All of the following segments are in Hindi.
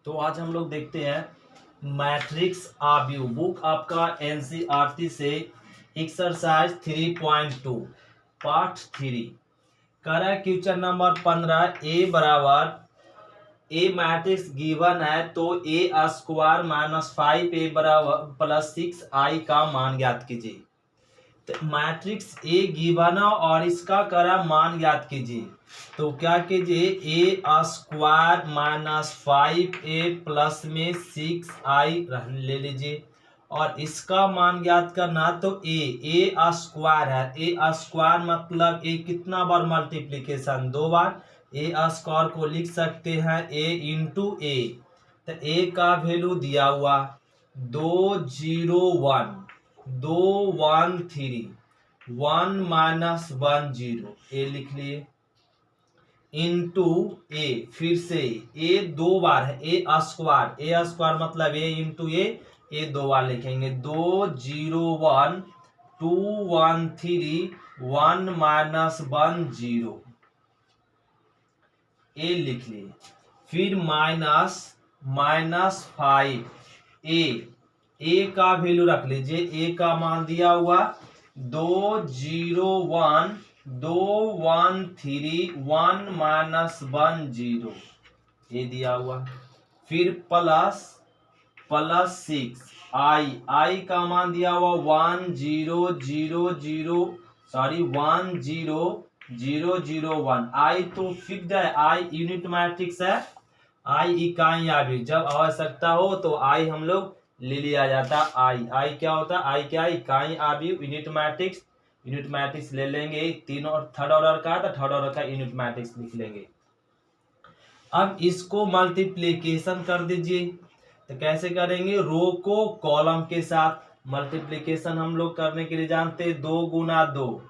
तो आज हम लोग देखते हैं मैट्रिक्स आव्यूह। बुक आपका एनसीईआरटी से एक्सरसाइज 3.2 पार्ट 3 कह रहा है क्वेश्चन नंबर 15 ए बराबर ए मैट्रिक्स गिवन है तो ए स्क्वायर माइनस 5 ए बराबर प्लस 6 आई का मान ज्ञात कीजिए। तो मैट्रिक्स ए गिवन है और इसका करा मान ज्ञात कीजिए। तो क्या कीजिए, ए स्क्वायर माइनस 5 ए प्लस में 6 आई ले लीजिए और इसका मान ज्ञात करना। तो ए स्क्वायर है, ए स्क्वायर मतलब ए कितना बार मल्टीप्लीकेशन, 2 बार। ए स्क्वायर को लिख सकते हैं ए इंटू ए। तो ए का वैल्यू दिया हुआ 201 213 1 माइनस 10 ए लिख लिए इंटू ए। फिर से ए 2 बार है, ए स्क्वायर मतलब ए इंटू ए 2 बार लिखेंगे 201 213 1 माइनस 10 ए लिख लिए। फिर माइनस 5 ए का वैल्यू रख लीजिए। ए का मान दिया हुआ 201 213 1 माइनस 10 ये दिया हुआ। फिर प्लस 6 आई का मान दिया हुआ 100001। आई तो फिक्स्ड है, आई यूनिट मैट्रिक्स है, आई इकाई आव्यूह। जब आवश्यकता हो तो आई हम लोग ले लिया जाता। आई क्या होता है, आई क्या, इकाई आव्यूह यूनिट मैट्रिक्स ले लेंगे। तीनों थर्ड ऑर्डर का, तो थर्ड ऑर्डर का यूनिट मैट्रिक्स लिख लेंगे। अब इसको मल्टीप्लीकेशन कर दीजिए। तो कैसे करेंगे, रो को कॉलम के साथ मल्टीप्लीकेशन हम लोग करने के लिए जानते हैं। 2 गुना 2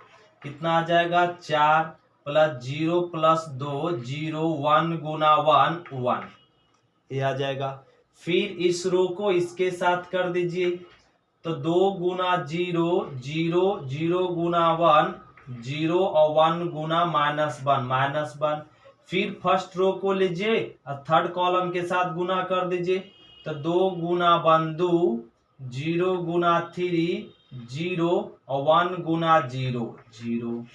कितना आ जाएगा 4 प्लस 0 प्लस 2 0 1 गुना 1 1 ये आ जाएगा। फिर इस रो को इसके साथ कर दीजिए। तो 2 गुना 0 0 0 गुना 1 0 और 1 गुना माइनस 1। फिर फर्स्ट रो को लीजिए और थर्ड कॉलम के साथ गुना कर दीजिए। तो 2 गुना 1 2 0 गुना 3 0 और 1 गुना 0 0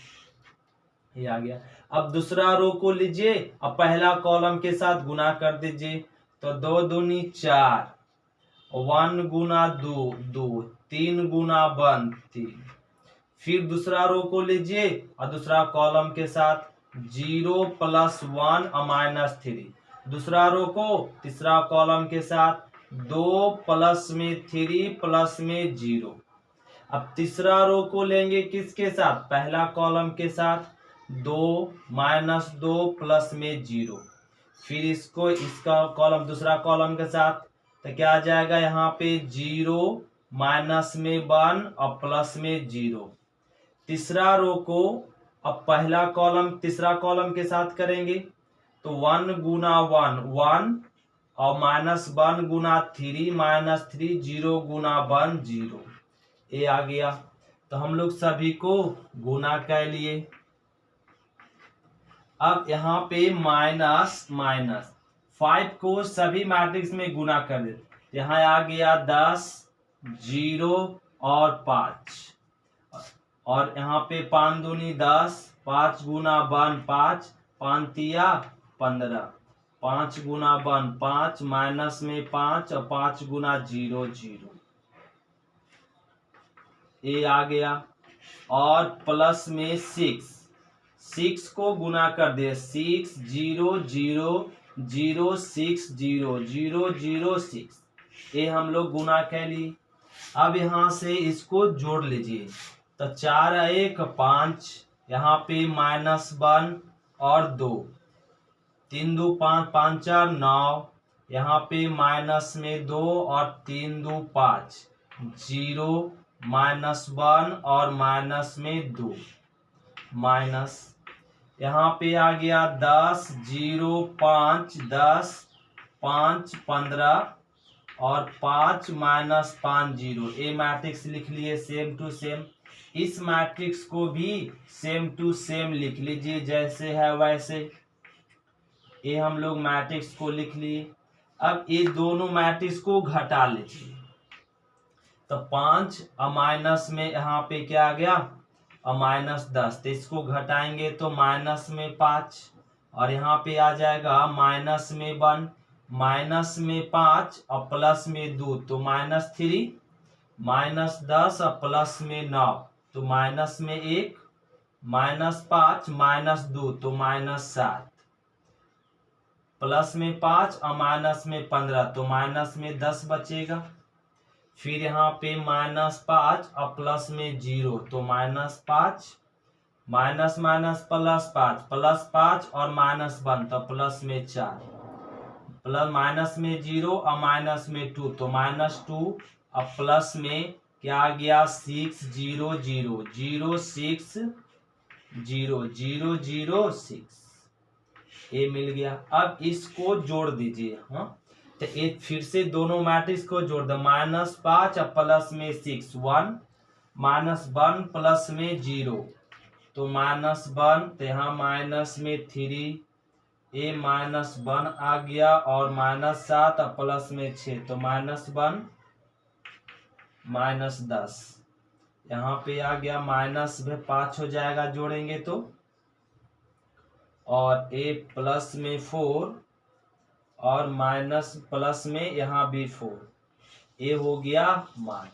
ये आ गया। अब दूसरा रो को लीजिए और पहला कॉलम के साथ गुना कर दीजिए। तो 2 दूनी 4 1 गुना 2 2 3 गुना 1 3। फिर दूसरा रो को लीजिए और दूसरा कॉलम के साथ 0 प्लस 1 और माइनस 3। दूसरा रो को तीसरा कॉलम के साथ 2 प्लस में 3 प्लस में 0। अब तीसरा रो को लेंगे किसके साथ, पहला कॉलम के साथ 2 माइनस 2 प्लस में 0। फिर इसको इसका कॉलम दूसरा कॉलम के साथ, तो क्या आ जाएगा यहाँ पे 0 माइनस में 1 और प्लस में 0। तीसरा रो को अब पहला कॉलम तीसरा कॉलम के साथ करेंगे। तो 1 गुना 1 1 और माइनस 1 गुना 3 माइनस 3 0 गुना 1 0 ये आ गया। तो हम लोग सभी को गुना कर लिए। अब यहाँ पे माइनस 5 को सभी मैट्रिक्स में गुना कर देते। यहाँ आ गया 10 0 और 5 और यहाँ पे 5 दूनी 10 5 गुना 1 5 5 तिया 15 5 गुना 1 5 माइनस में 5 और 5 गुना 0 0 ये आ गया। और प्लस में 6 को गुना कर दे 6 0 0 0 6 0 0 0 6 ये हम लोग गुना कर ली। अब यहाँ से इसको जोड़ लीजिए। तो 4 1 5 यहाँ पे माइनस 1 और 2 3 2 5 5 4 9 यहाँ पे माइनस में 2 और 3 2 5 0 माइनस 1 और माइनस में 2 माइनस यहाँ पे आ गया 10 0 5 10 5 15 और 5 माइनस 5 0 ए मैट्रिक्स लिख लिए सेम टू सेम। इस मैट्रिक्स को भी सेम टू सेम लिख लीजिए जैसे है वैसे। ये हम लोग मैट्रिक्स को लिख लिए। अब ये दोनों मैट्रिक्स को घटा लीजिए, तो 5 माइनस में यहाँ पे क्या आ गया -10, तो इसको घटाएंगे तो माइनस में 5, और यहाँ पे आ जाएगा माइनस में 1, माइनस में 5 और प्लस में 2 तो -3, -10 और प्लस में 9 तो माइनस में 1, -5 -2 तो -7, प्लस में 5 और माइनस में 15 तो माइनस में 10 बचेगा। फिर यहाँ पे -5 और प्लस में 0 तो -5, माइनस माइनस +5, +5 और -1 तो प्लस में 4, प्लस माइनस में 0 और माइनस में 2 तो -2 और प्लस में क्या आ गया 6 0 0 0 6 0 0 0 6, ये मिल गया। अब इसको जोड़ दीजिए, हाँ तो एक फिर से दोनों मैट्रिक्स को जोड़ दो, -5 और प्लस में 6 1, -1 प्लस में 0 तो -1, तो यहाँ माइनस में 3, ये -1 आ गया, और -7 और प्लस में 6 तो -1 -10, यहाँ पे आ गया -5 हो जाएगा जोड़ेंगे तो, और ए प्लस में 4 और माइनस प्लस में यहाँ भी 4, ए हो गया मान।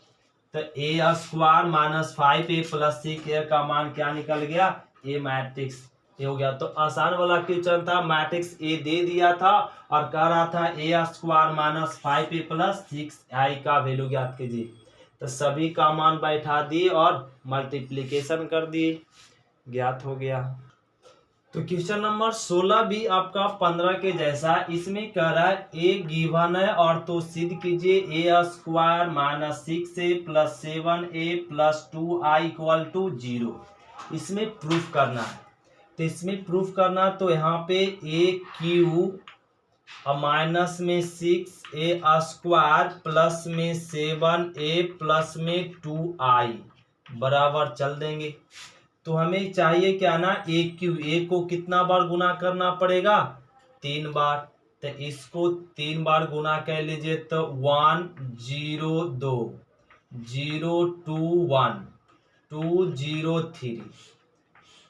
तो ए स्क्वायर -5a + 6a का मान क्या निकल गया, ए मैट्रिक्स ए हो गया। तो आसान वाला क्वेश्चन था, मैट्रिक्स ए दे दिया था और कह रहा था ए स्क्वायर -5a + 6i का वैल्यू ज्ञात कीजिए। तो सभी का मान बैठा दिए और मल्टीप्लिकेशन कर दिए, ज्ञात हो गया। तो क्वेश्चन नंबर 16 भी आपका 15 के जैसा, इसमें कह रहा है ए गिवन है और तो सिद्ध कीजिए ए स्क्वायर -6a + 7a + 2i = 0। इसमें प्रूफ करना है, तो इसमें प्रूफ करना तो यहाँ पे ए क्यू माइनस में 6a स्क्वायर प्लस में 7a प्लस में 2i बराबर चल देंगे। तो हमें चाहिए क्या ना, ए क्यू, ए को कितना बार गुना करना पड़ेगा 3 बार, तो इसको 3 बार गुना कर लीजिए, तो 1 0 2 0 2 1 2 0 3,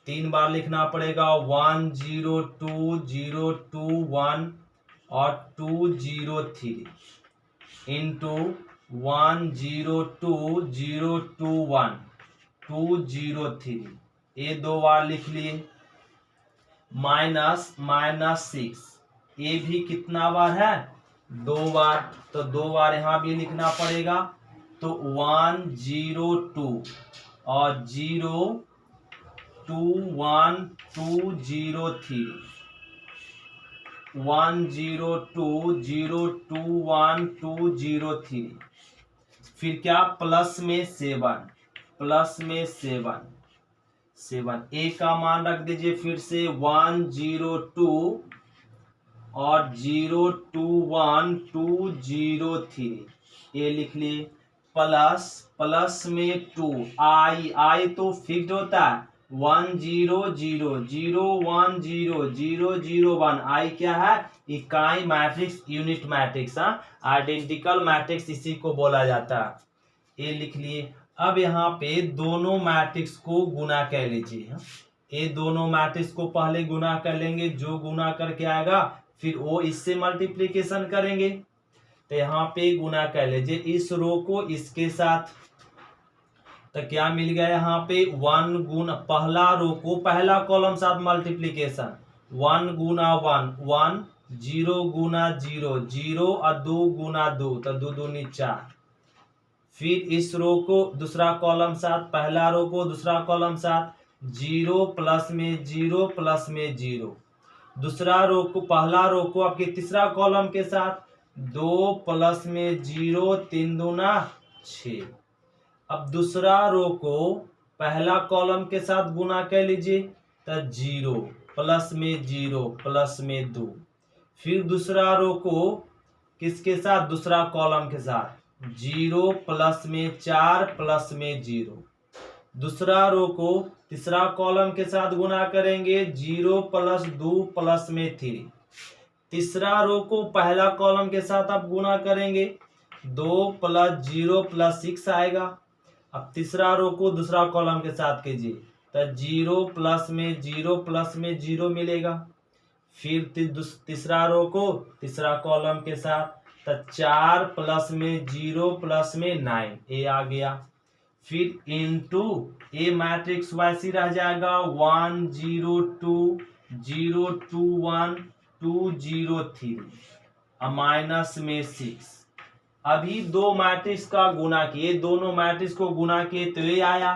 3 बार लिखना पड़ेगा, 1 0 2 0 2 1 और 2 0 3 इंटू 1 0 2 0 2 1 2 0 3, ये 2 बार लिख लिए। माइनस -6, ये भी कितना बार है 2 बार, तो 2 बार यहाँ भी लिखना पड़ेगा, तो 1 0 2 और 0 2 1 2 0 3, 1 0 2 0 2 1 2 0 3, फिर क्या प्लस में 7 7 ए का मान रख दीजिए, फिर से 1 0 2 और 0 2 1 2 0 3, ये लिख लिए, प्लस में 2 आई तो फिक्स्ड होता है, 1 0 0 0 1 0 0 0 1, आई क्या है इकाई matrix, unit matrix, identical matrix इसी को बोला जाता है, ये लिख लिए। अब यहाँ पे दोनों मैट्रिक्स को गुना कर लीजिए, ये दोनों मैट्रिक्स को पहले गुना कर लेंगे, जो गुना करके आएगा फिर वो इससे मल्टीप्लिकेशन करेंगे, तो यहाँ पे गुना कर लीजिए इस रो को इसके साथ, तो क्या मिल गया यहाँ पे 1 गुना पहला रो को पहला कॉलम साथ मल्टीप्लिकेशन, 1 गुना 1 1, 0 गुना 0 0 और 2 गुना 2 तो 2 दूनी 4, फिर इस रो को दूसरा कॉलम साथ, पहला रो को दूसरा कॉलम साथ, 0 प्लस में 0 प्लस में 0, दूसरा रो को पहला रो को आपके तीसरा कॉलम के साथ, 2 प्लस में 0 3 दूना 6। अब दूसरा रो को पहला कॉलम के साथ गुना कर लीजिए, तो 0 प्लस में 0 प्लस में 2, फिर दूसरा रो को किसके साथ दूसरा कॉलम के साथ, 0 प्लस में 4 प्लस में 0, दूसरा रो को तीसरा कॉलम के साथ गुना करेंगे, 0 प्लस 2 प्लस में 3, तीसरा रो को पहला कॉलम के साथ आप गुना करेंगे, 2 + 0 + 6 आएगा। अब तीसरा रो को दूसरा कॉलम के साथ कीजिए तो 0 प्लस में 0 प्लस में 0 मिलेगा। फिर तीसरा रो को तीसरा कॉलम के साथ तो 4 प्लस में 0 प्लस में 9 ए आ गया। फिर इनटू ए मैट्रिक्स वैसी रह जाएगा 1 0 2 0 2 1 2 0 3 माइनस में 6। अभी दो मैट्रिक्स का गुना किए, दोनों मैट्रिक्स को गुना किए तो ये आया।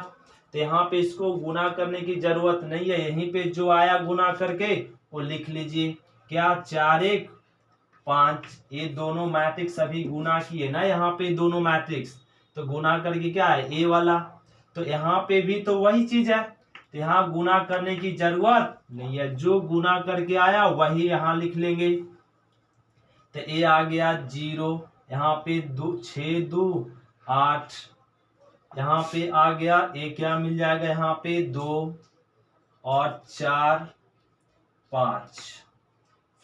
तो यहाँ पे इसको गुना करने की जरूरत नहीं है, यहीं पे जो आया गुना करके वो लिख लीजिए। क्या 4 1 5, ये दोनों मैट्रिक्स अभी गुना किए ना यहाँ पे दोनों मैट्रिक्स, तो गुना करके क्या है ए वाला। तो यहाँ पे भी तो वही चीज है, तो यहाँ गुना करने की जरूरत नहीं है, जो गुना करके आया वही यहाँ लिख लेंगे। तो ए आ गया 0, यहाँ पे 6 2 8, यहाँ पे आ गया ए क्या मिल जाएगा, यहाँ पे 2 और 4 5,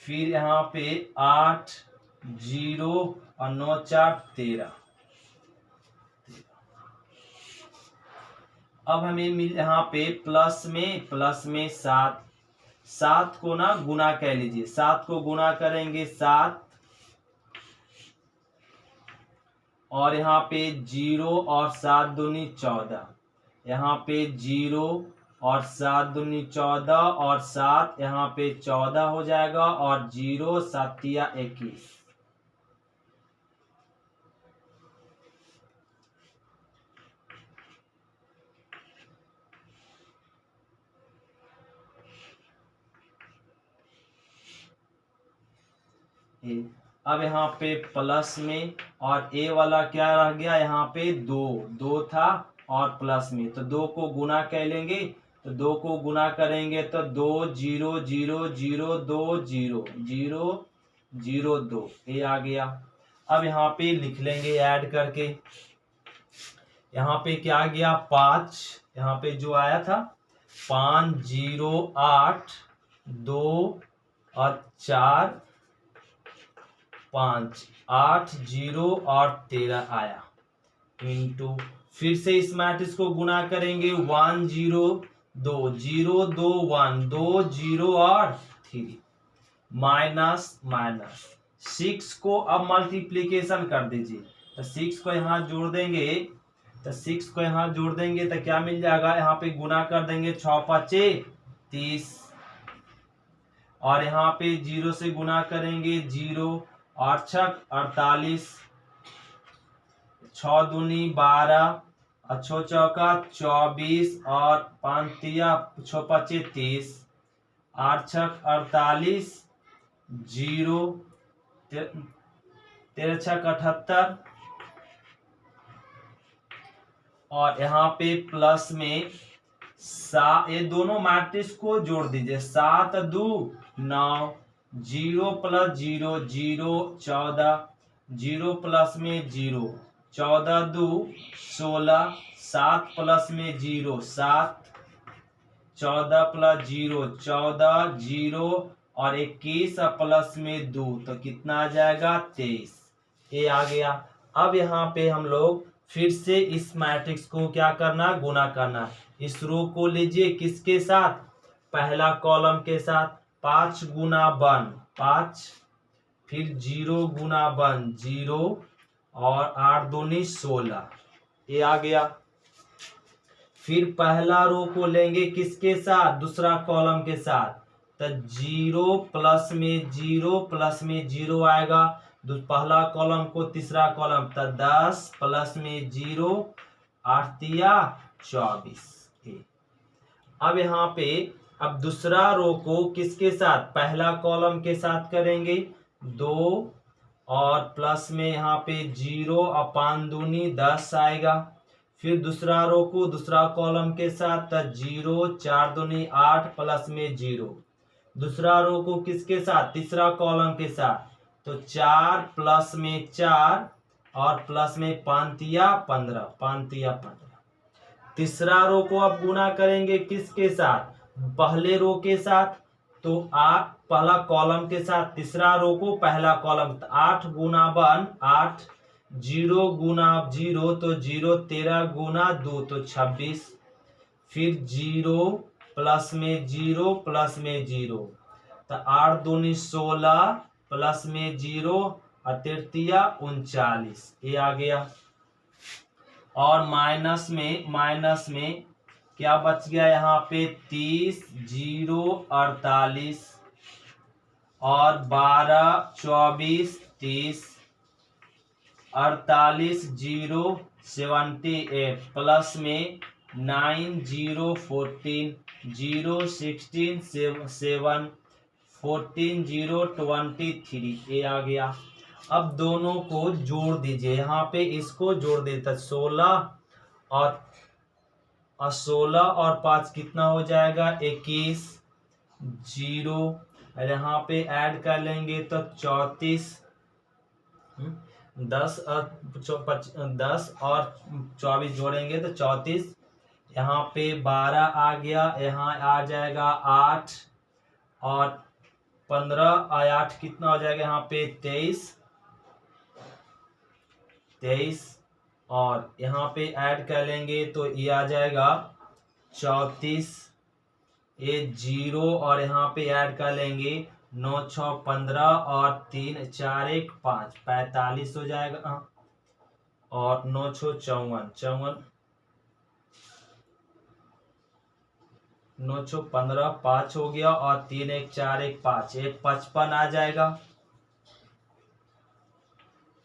फिर यहाँ पे 8 0 और 9 4 13। अब हमें यहाँ पे प्लस में 7 को ना गुना कह लीजिए, 7 को गुना करेंगे 7 और यहाँ पे 0 और 7 दूनी 14, यहाँ पे 0 और 7 दूनी 14 और 7 यहाँ पे 14 हो जाएगा और 0 7 21। अब यहाँ पे प्लस में और ए वाला क्या रह गया, यहाँ पे 2 था और प्लस में, तो 2 को गुना कह लेंगे। तो 2 को गुना करेंगे तो 2 0 0 0 2 0 0 0 2 ए आ गया। अब यहाँ पे लिख लेंगे ऐड करके, यहाँ पे क्या आ गया 5, यहाँ पे जो आया था 5 0 8 2 और 4 5 8 0 और 13 आया इंटू, फिर से इस मैट्रिक्स को गुना करेंगे 1 0 2 0 2 1 2 0 और 3 माइनस 6 को अब मल्टीप्लीकेशन कर दीजिए। तो 6 को यहाँ जोड़ देंगे, तो 6 को यहाँ जोड़ देंगे तो क्या मिल जाएगा, यहाँ पे गुना कर देंगे 6 5 30 और यहाँ पे 0 से गुना करेंगे 0 और 6 48, 6 दूनी 12 और 6 चौका 24 और 5 6 5 30, 8 6 48 0 13 6 78 और यहाँ पे प्लस में ये दोनों मैट्रिक्स को जोड़ दीजिए 7 2 9 0 + 0 0 14 0 प्लस में 0 14 2 16 7 प्लस में 0 7 14 + 0 14 0 और 21 प्लस में 2 तो कितना आ जाएगा 23, ये आ गया। अब यहाँ पे हम लोग फिर से इस मैट्रिक्स को क्या करना, गुना करना। इस रो को लीजिए किसके साथ, पहला कॉलम के साथ, 5 गुना 1 5, फिर 0 गुना 1 0 और 8 दूनी 16, ये आ गया। फिर पहला रो को लेंगे किसके साथ, दूसरा कॉलम के साथ, तो 0 प्लस में 0 प्लस में 0 आएगा, पहला कॉलम को तीसरा कॉलम, तो 10 प्लस में 0 8 24। अब यहाँ पे अब दूसरा रो को किसके साथ, पहला कॉलम के साथ करेंगे 2 और प्लस में यहाँ पे 0 और 5 दूनी 10 आएगा। फिर दूसरा रो को दूसरा कॉलम के साथ, तो 0 4 दूनी 8 प्लस में 0। दूसरा रो को किसके साथ, तीसरा कॉलम के साथ, तो 4 प्लस में 4 और प्लस में 5 15 5 15। तीसरा रो को अब गुना करेंगे किसके साथ, पहले रो के साथ, तो आप पहला कॉलम के साथ तीसरा रो को पहला कॉलम 8 गुना 1 8 0 गुना 0 तो 0 13 गुना 2 तो 26 फिर 0 प्लस में 0 प्लस में 0 तो 8 दूनी 16 प्लस में 0 और 39 ये आ गया। और माइनस में क्या बच गया यहाँ पे 30 0 48 और 12 24 30 48 0 78 प्लस में 9 0 14 0 16 7 14 0 23 ये आ गया। अब दोनों को जोड़ दीजिए, यहाँ पे इसको जोड़ देता 16 और 5 कितना हो जाएगा 21 0 और यहाँ पे ऐड कर लेंगे तो 34 10 और 24 जोड़ेंगे तो 34 यहाँ पे 12 आ गया, यहाँ आ जाएगा 8 और 15 और 8 कितना हो जाएगा यहाँ पे 23 और यहाँ पे ऐड कर लेंगे तो ये आ जाएगा 34 ये 0 और यहाँ पे ऐड कर लेंगे 9 6 15 और 3 4 1 5 45 हो जाएगा और 9 6 54 9 6 15 5 हो गया और 3 1 4 1 5 ये 55 आ जाएगा।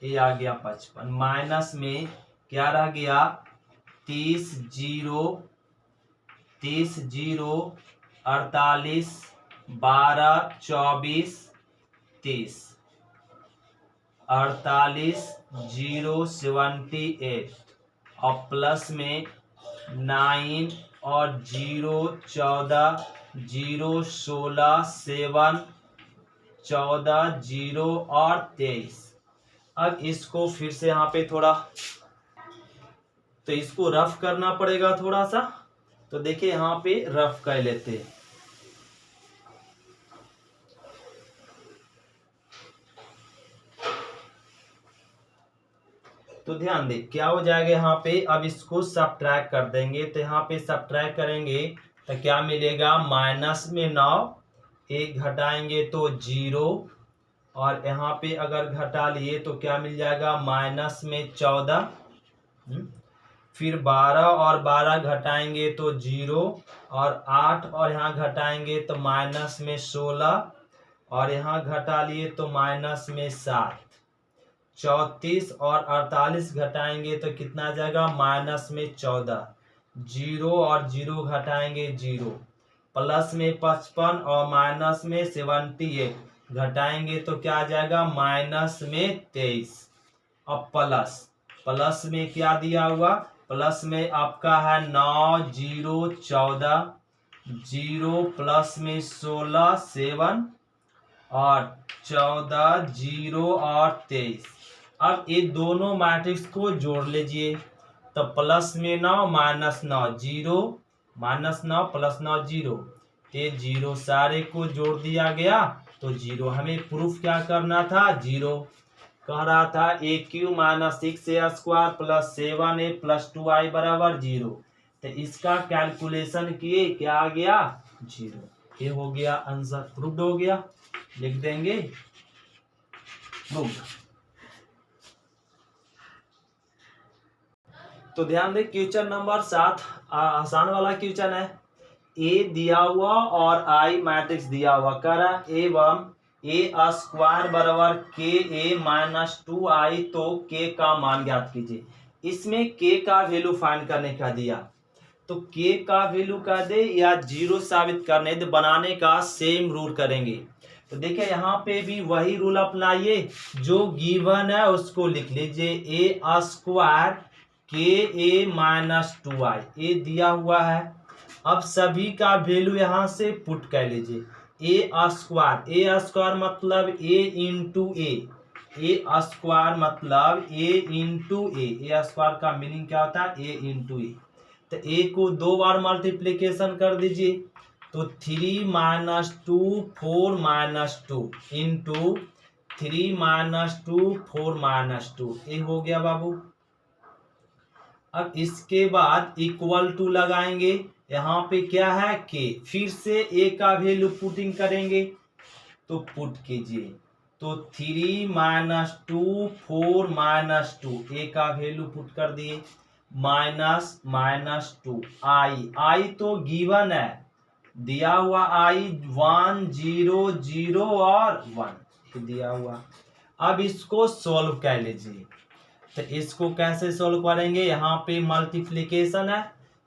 ये आ गया 55। माइनस में क्या रह गया 30 0 48 12 24 30 48 0 78 और प्लस में 9 और 0 14 0 16 7 14 0 और 23। अब इसको फिर से यहाँ पे थोड़ा तो इसको रफ करना पड़ेगा थोड़ा सा, तो देखिए यहाँ पे रफ कर लेते हैं। तो ध्यान दे क्या हो जाएगा यहाँ पे, अब इसको सब्ट्रैक्ट कर देंगे तो यहाँ पे सब्ट्रैक्ट करेंगे तो क्या मिलेगा माइनस में 9 एक घटाएंगे तो 0 और यहाँ पे अगर घटा लिए तो क्या मिल जाएगा माइनस में 14 फिर 12 और 12 घटाएंगे तो 0 और 8 और यहाँ घटाएंगे तो माइनस में 16 और यहाँ घटा लिए तो माइनस में 7 34 और 48 घटाएंगे तो कितना आ जाएगा माइनस में 14 0 और 0 घटाएंगे 0 प्लस में 55 और माइनस में 78 घटाएंगे तो क्या आ जाएगा माइनस में 23। अब प्लस में क्या दिया हुआ, प्लस में आपका है 9 0 14 0 प्लस में 16 7 और 14 0 और 23। अब ये दोनों मैट्रिक्स को जोड़ लीजिए तो प्लस में 9 माइनस 9 0 माइनस 9 प्लस 9 0 ते 0 सारे को जोड़ दिया गया तो 0। हमें प्रूफ क्या करना था 0 कह रहा था A Q minus 6 square plus 7a plus 2i बराबर 0। तो इसका कैलकुलेशन किए क्या आ गया 0। ये हो गया आंसर, प्रूफ हो गया, लिख देंगे प्रूफ। तो ध्यान दे क्वेश्चन नंबर 7 आसान वाला क्वेश्चन है। ए दिया हुआ और आई मैट्रिक्स दिया हुआ कर एवं ए स्क्वायर बराबर के ए माइनस 2i तो के का मान ज्ञात कीजिए। इसमें के का वैल्यू फाइंड करने का दिया तो के का वैल्यू कर दे या 0 साबित करने दे, बनाने का सेम रूल करेंगे। तो देखिए यहाँ पे भी वही रूल अपनाइए, जो गिवन है उसको लिख लीजिए ए स्क्वायर के ए माइनस 2i ए दिया हुआ है। अब सभी का वैल्यू यहाँ से पुट कर लीजिए ए स्क्वायर मतलब ए इंटू ए स्क्वायर मतलब ए इंटू ए स्क्वायर का मीनिंग क्या होता है ए इंटू ए। तो ए को 2 बार मल्टीप्लीकेशन कर दीजिए तो 3 minus 2 4 minus 2 into 3 minus 2 4 minus 2 ये हो गया बाबू। अब इसके बाद इक्वल टू लगाएंगे, यहाँ पे क्या है के, फिर से ए का वैल्यू पुटिंग करेंगे, तो पुट कीजिए, तो 3 माइनस 2 4 माइनस 2 ए का वैल्यू पुट कर दिए, माइनस माइनस 2 आई तो गिवन है, दिया हुआ आई 1 0 0 और 1 दिया हुआ। अब इसको सॉल्व कर लीजिए, तो इसको कैसे सॉल्व करेंगे, यहाँ पे मल्टीप्लिकेशन है,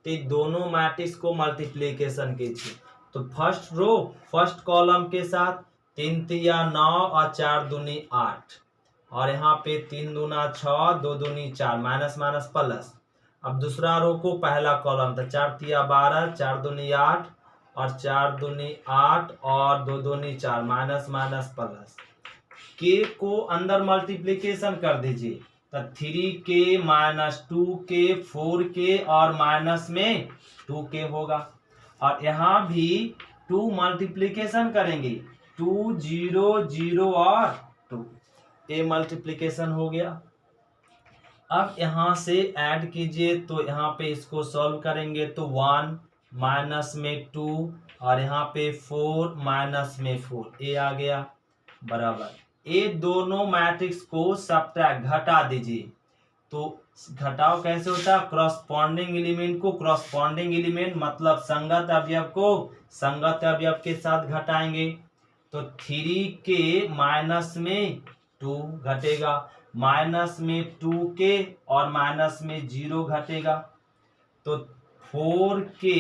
तो दोनों मैट्रिक्स को मल्टीप्लिकेशन कीजिए। तो फर्स्ट रो फर्स्ट कॉलम के साथ 3 तिया 9 और 4 दूनी 8, और यहाँ पे 3 दूना 6 2 दूनी 4 माइनस माइनस प्लस। अब दूसरा रो को पहला कॉलम था 4 तिया 12 4 दूनी 8 और 4 दूनी 8 और 2 दूनी 4 माइनस माइनस प्लस। के को अंदर मल्टीप्लिकेशन कर दीजिए, तो 3k माइनस 2k 4k और माइनस में 2k होगा। और यहाँ भी 2 मल्टीप्लिकेशन करेंगे, 2 0 0 और 2 ये मल्टीप्लिकेशन हो गया। अब यहाँ से ऐड कीजिए, तो यहाँ पे इसको सॉल्व करेंगे, तो 1 माइनस में 2 और यहाँ पे 4 माइनस में 4 ये आ गया बराबर। ये दोनों मैट्रिक्स को सब्ट्रैक्ट घटा दीजिए, तो घटाव कैसे होता है, क्रॉसपॉन्डिंग एलिमेंट को क्रॉसपॉन्डिंग एलिमेंट मतलब संगत अवयव को संगत अवयव के साथ घटाएंगे, तो 3k माइनस में 2 घटेगा, माइनस में 2k और माइनस में 0 घटेगा, तो 4k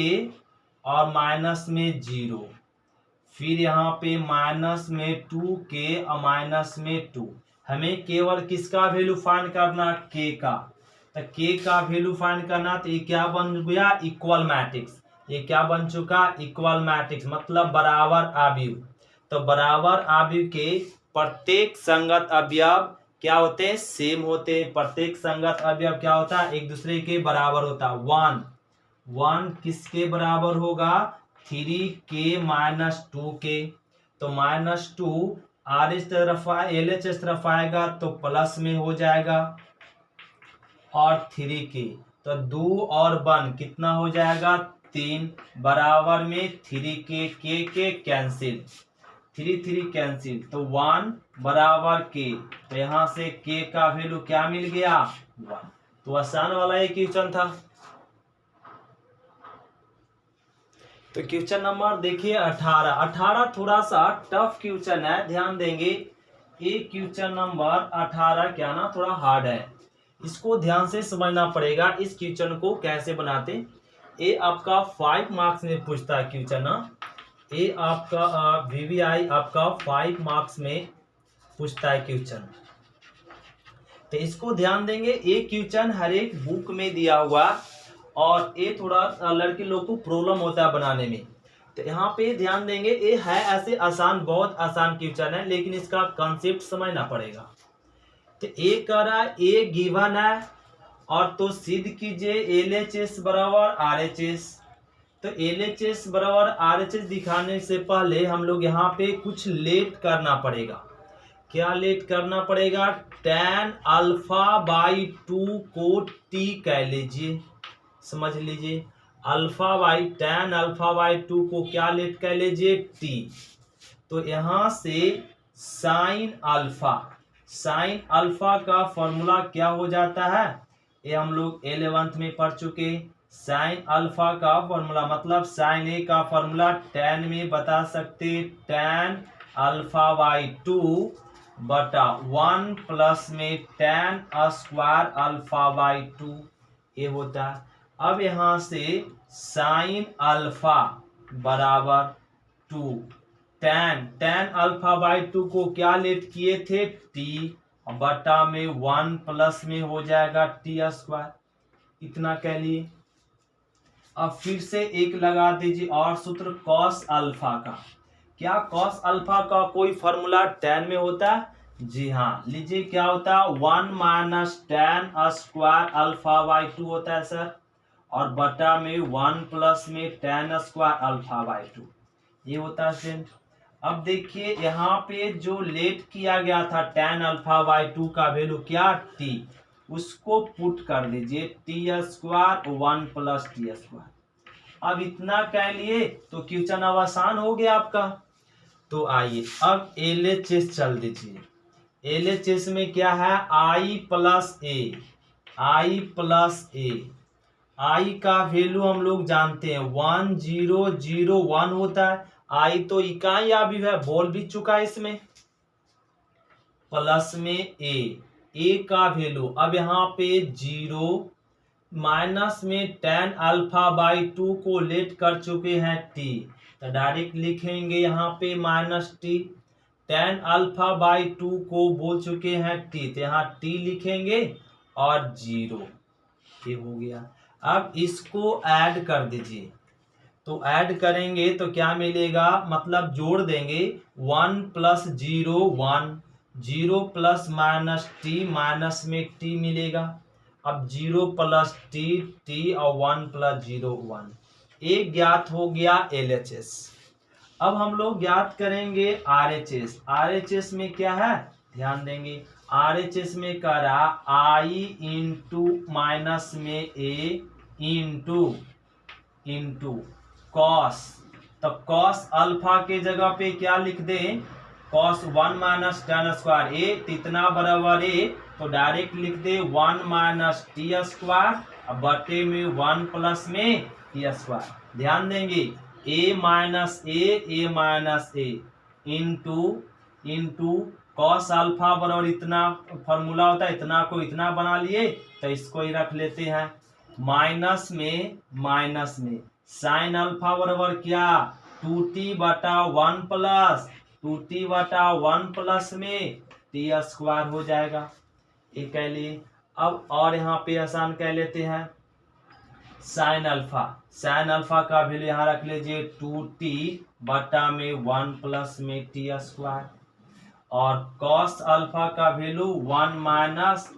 और माइनस में 0, फिर यहाँ पे माइनस में 2k और माइनस में 2। हमें केवल किसका वैल्यू फाइंड करना, k का, तो k का वैल्यू फाइंड करना, तो ये क्या बन गया, इक्वल मैट्रिक्स। ये क्या बन चुका, इक्वल मैट्रिक्स मतलब बराबर अवयव। तो बराबर अवयव के प्रत्येक संगत अवयव क्या होते हैं, सेम होते हैं। प्रत्येक संगत अवयव क्या होता है, एक दूसरे के बराबर होता है। 1 किसके बराबर होगा, 3k माइनस 2k, तो माइनस 2 आर इस तरफ एल एच इस तरफ आएगा तो प्लस में हो जाएगा, और 3k तो 2 और 1 कितना हो जाएगा 3, बराबर में 3k के कैंसिल, 3 कैंसिल, तो 1 बराबर k, तो यहाँ से k का वैल्यू क्या मिल गया 1। तो आसान वाला एक क्वेश्चन था। तो क्वेश्चन नंबर देखिए 18 थोड़ा सा टफ क्वेश्चन है, ध्यान देंगे। ये क्वेश्चन नंबर 18 क्या ना थोड़ा हार्ड है, इसको ध्यान से समझना पड़ेगा। इस क्वेश्चन को कैसे बनाते, ये आपका 5 मार्क्स में पूछता है क्वेश्चन ना, ये आपका VVI आपका 5 मार्क्स में पूछता है क्वेश्चन। तो इसको ध्यान देंगे, ये क्वेश्चन हर एक बुक में दिया हुआ, और ये थोड़ा लड़के लोग को प्रॉब्लम होता है बनाने में। तो यहाँ पे ध्यान देंगे, ये है ऐसे आसान, बहुत आसान क्वेश्चन है, लेकिन इसका कॉन्सेप्ट समझना पड़ेगा। तो ए कह रहा है ए गिवन है, और तो सिद्ध कीजिए LHS बराबर RHS। तो LHS बराबर RHS दिखाने से पहले हम लोग यहाँ पे कुछ लेट करना पड़ेगा। क्या लेट करना पड़ेगा, tan अल्फा बाई 2 को t कह लीजिए, समझ लीजिए। Alpha by tan alpha by 2 को क्या लेट कह लीजिए t। तो यहाँ से साइन अल्फा का फॉर्मूला क्या हो जाता है, ये हम लोग 11th में पढ़ चुके। साइन अल्फा का फॉर्मूला मतलब साइन ए का फॉर्मूला tan में बता सकते, tan अल्फा बाई 2 बटा 1 प्लस में tan स्क्वायर अल्फा बाई 2 ये होता है। अब यहाँ से साइन अल्फा बराबर 2 tan अल्फा बाई 2 को क्या लेट किए थे t, बटा में 1 प्लस में हो जाएगा t स्क्वायर, इतना कह लिए। अब फिर से एक लगा दीजिए और सूत्र cos अल्फा का। क्या cos अल्फा का कोई फॉर्मूला tan में होता है, जी हाँ, लीजिए क्या होता है 1 minus tan square alpha by 2 होता है सर, और बटा में 1 प्लस में tan स्क्वायर अल्फा बाई 2। ये होता है स्टूडेंट। अब देखिए यहाँ पे जो लेट किया गया था tan अल्फा बाई 2 का वैल्यू क्या t, उसको पुट कर दीजिए t square 1 plus T square. अब इतना कह लिए तो क्वेश्चन अब आसान हो गया आपका। तो आइए अब LHS चल दीजिए। LHS में क्या है i plus A, i plus A. I का वैल्यू हम लोग जानते हैं 1001 होता है। आई तो इकाई अभी है, बोल भी चुका है इसमें। प्लस में ए का वैल्यू अब यहाँ पे 0, माइनस में tan अल्फा बाई 2 को लेट कर चुके हैं t, तो डायरेक्ट लिखेंगे यहाँ पे minus T. tan alpha by 2 को बोल चुके हैं t, तो यहाँ t लिखेंगे और 0, ये हो गया। अब इसको ऐड कर दीजिए, तो ऐड करेंगे तो क्या मिलेगा, मतलब जोड़ देंगे 1 plus 0 1, 0 plus minus T, minus में टी मिलेगा। अब 0 प्लस टी और 1 प्लस 0 1, एक ज्ञात हो गया LHS। अब हम लोग ज्ञात करेंगे RHS। RHS में क्या है ध्यान देंगे, RHS में कह रहा I इंटू माइनस में A इंटू कॉस, तो कॉस अल्फा के जगह पे क्या लिख दें, कॉस 1 माइनस tan स्क्वायर ए, इतना बराबर ए, तो डायरेक्ट लिख दे 1 माइनस टी स्क्वायर बटे में 1 प्लस में टी स्क्वायर। ध्यान देंगे ए माइनस ए इंटू कॉस अल्फा बराबर इतना फॉर्मूला होता है, इतना को इतना बना लिए, तो इसको ही रख लेते हैं। माइनस में साइन अल्फा बराबर क्या 2t बटा 1 प्लस 2t बटा 1 प्लस में टी स्क्वायर हो जाएगा, ये कह लिए। अब और यहाँ पे आसान कह लेते हैं साइन अल्फा का वैल्यू यहाँ रख लीजिए 2t बटा में 1 प्लस में टी स्क्वायर, और कॉस अल्फा का वैल्यू 1 माइनस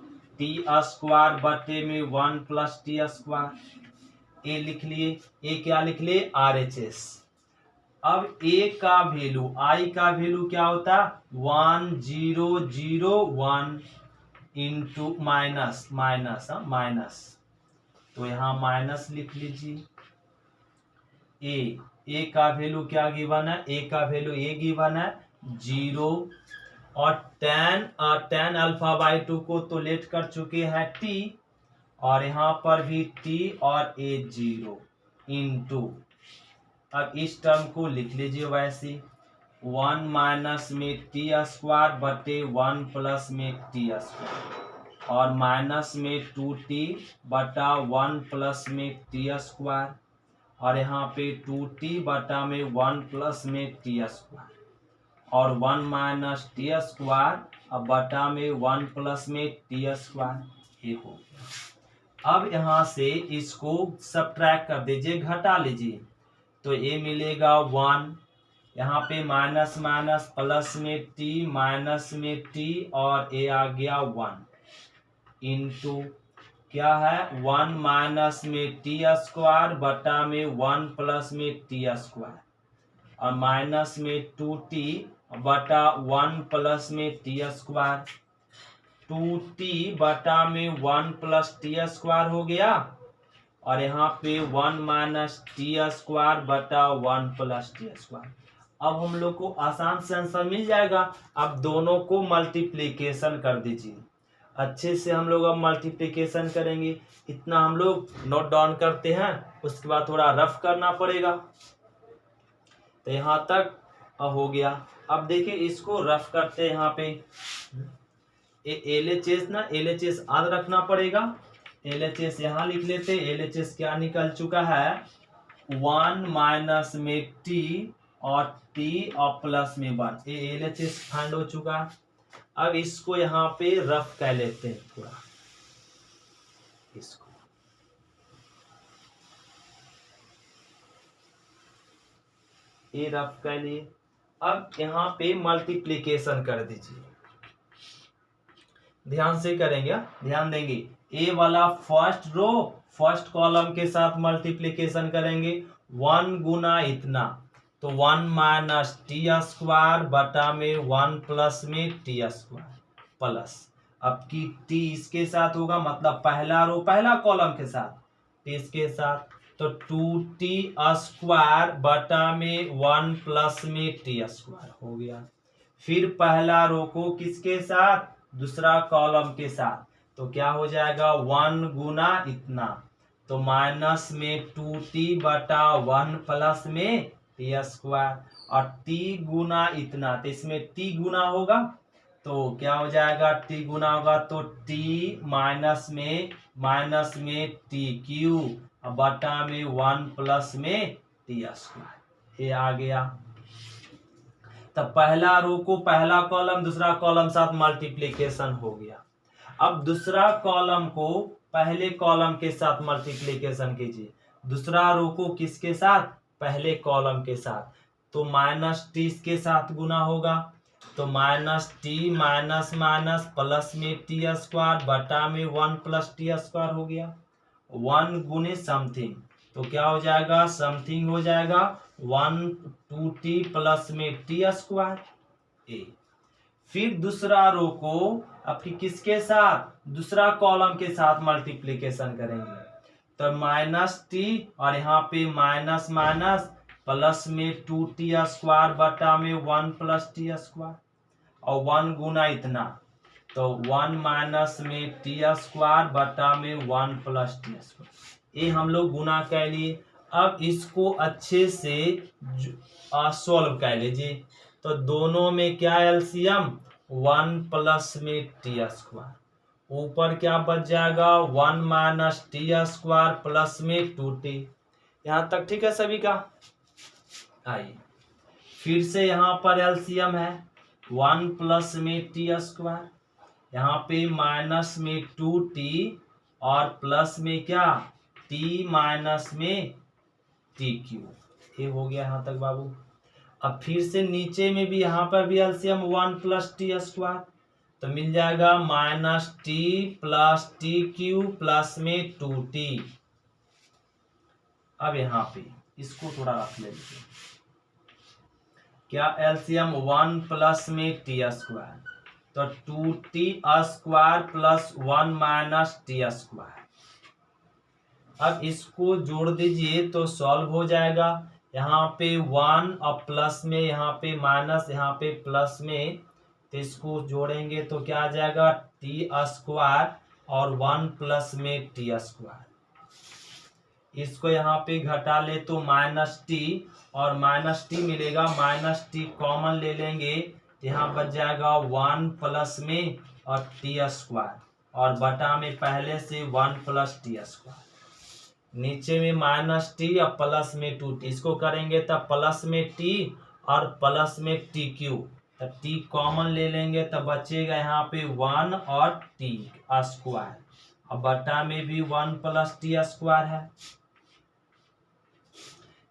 टी स्क्वायर बटे में 1 प्लस टी स्क्वायर, ये लिख लिए। ये क्या लिख लिए RHS। अब ए का वैल्यू आई का वैल्यू क्या होता 1001 इंटू माइनस, तो यहाँ माइनस लिख लीजिए। ए का वैल्यू क्या गिवन है, ए का वैल्यू ए गिवन है 0, और tan अल्फा बाई 2 को तो लेट कर चुके हैं t, और यहाँ पर भी t और a 0 इंटू, अब इस टर्म को लिख लीजिए वैसे 1 माइनस में टी स्क्वायर बटे 1 प्लस में टी स्क्वायर, और माइनस में 2t बटा 1 प्लस में टी स्क्वायर, और यहाँ पे 2t बटा में 1 प्लस में टी स्क्वायर, और 1 माइनस टी स्क्वायर अब बटा में 1 प्लस में टी स्क्वायर, ये हो गया। अब यहाँ से इसको सब्ट्रैक्ट कर दीजिए, घटा लीजिए, तो ये मिलेगा 1, यहाँ पे माइनस प्लस में टी माइनस में टी, और ये आ गया 1 इंटू क्या है 1 माइनस में टी स्क्वायर बटा में 1 प्लस में टी स्क्वायर, और माइनस में 2t बटा 1 प्लस में टी स्क्वायर, 2t बटा में 1 प्लस टी स्क्वायर हो गया, और यहाँ पे 1 माइनस टी स्क्वायर बटा 1 प्लस टी स्क्वायर। अब हम लोग को आसान से आंसर मिल जाएगा। अब दोनों को मल्टीप्लीकेशन कर दीजिए, अच्छे से हम लोग अब मल्टीप्लीकेशन करेंगे। इतना हम लोग नोट डाउन करते हैं, उसके बाद थोड़ा रफ करना पड़ेगा। तो यहाँ तक हो गया। अब देखिए इसको रफ करते हैं। यहाँ पे LHS याद रखना पड़ेगा। LHS यहाँ लिख लेते। LHS क्या निकल चुका है 1 माइनस में t और t और प्लस में 1, ये LHS फाइंड हो चुका। अब इसको यहाँ पे रफ कर लेते हैं थोड़ा, इसको ये रफ कर लिए। अब यहाँ पे मल्टीप्लीकेशन कर दीजिए, ध्यान से करेंगे, ध्यान देंगे। ए वाला फर्स्ट रो फर्स्ट कॉलम के साथ मल्टीप्लीकेशन करेंगे, 1 गुना इतना तो 1 माइनस टी स्क्वायर बटा में 1 प्लस में टी स्क्वायर प्लस, अब की टी इसके साथ होगा मतलब पहला रो पहला कॉलम के साथ, टी इसके साथ, तो 2t स्क्वायर बटा में 1 प्लस में टी स्क्वायर हो गया। फिर पहला रो को किसके साथ, दूसरा कॉलम के साथ, तो क्या हो जाएगा 1 गुना इतना, तो माइनस में 2t बटा 1 प्लस में टी स्क्वायर, और t गुना इतना, तो इसमें t गुना होगा तो क्या हो जाएगा, t गुना होगा तो t माइनस में t क्यू बटा में 1 प्लस में टी स्क्वायर, ये आ गया। तब पहला रो को पहला कॉलम दूसरा कॉलम साथ मल्टीप्लिकेशन हो गया। अब दूसरा कॉलम को पहले कॉलम के साथ मल्टीप्लिकेशन कीजिए, दूसरा रो को किसके साथ, पहले कॉलम के साथ, तो माइनस टी के साथ गुना होगा, तो minus T minus minus plus में टी स्क्वायर बटा में 1 प्लस टी स्क्वायर हो गया। 1 गुने समथिंग, तो क्या हो जाएगा, समथिंग हो जाएगा 1 2t प्लस में टी स्क्वायर ए। फिर दूसरा रो को आपकी किसके साथ, दूसरा कॉलम के साथ मल्टीप्लिकेशन करेंगे, तो माइनस टी और यहाँ पे माइनस माइनस प्लस में 2t स्क्वायर बटा में 1 प्लस टी स्क्वायर, और 1 गुना इतना, तो 1 माइनस में टी स्क्वायर बटा में 1 प्लस टी स्क्वायर, ये हम लोग गुना कर लिए। अब इसको अच्छे से सॉल्व कर लीजिए, तो दोनों में क्या एलसीएम 1 प्लस में टी स्क्वायर, ऊपर क्या बच जाएगा 1 माइनस टी स्क्वायर प्लस में 2t, यहाँ तक ठीक है सभी का। आइए फिर से यहाँ पर एलसीएम है 1 प्लस में टी स्क्वायर, यहाँ पे माइनस में 2t और प्लस में क्या t माइनस में टी क्यू, ये हो गया यहाँ तक बाबू। अब फिर से नीचे में भी यहाँ पर भी एलसीएम 1 प्लस टी स्क्वायर, तो मिल जाएगा minus T plus T Q plus में 2t। अब यहाँ पे इसको थोड़ा रख लेते, क्या एलसीएम 1 प्लस में टी स्क्वायर, तो 2t square plus 1 minus T square. अब इसको जोड़ दीजिए तो सॉल्व हो जाएगा, यहाँ पे 1 और प्लस में यहाँ पे माइनस यहाँ पे प्लस में, तो इसको जोड़ेंगे तो क्या आ जाएगा टी स्क्वायर और 1 प्लस में टी स्क्वायर। इसको यहाँ पे घटा ले तो माइनस टी और माइनस टी मिलेगा, माइनस टी कॉमन ले लेंगे, यहाँ बच जाएगा 1 प्लस में और टी स्क्वायर, और बटा में पहले से 1 प्लस टी स्क्वायर, नीचे में माइनस टी और प्लस में 2t, इसको करेंगे तब प्लस में टी और प्लस में टी क्यू, तब टी कॉमन ले लेंगे तब बचेगा यहाँ पे 1 और टी स्क्वायर, और बटा में भी 1 प्लस टी स्क्वायर है।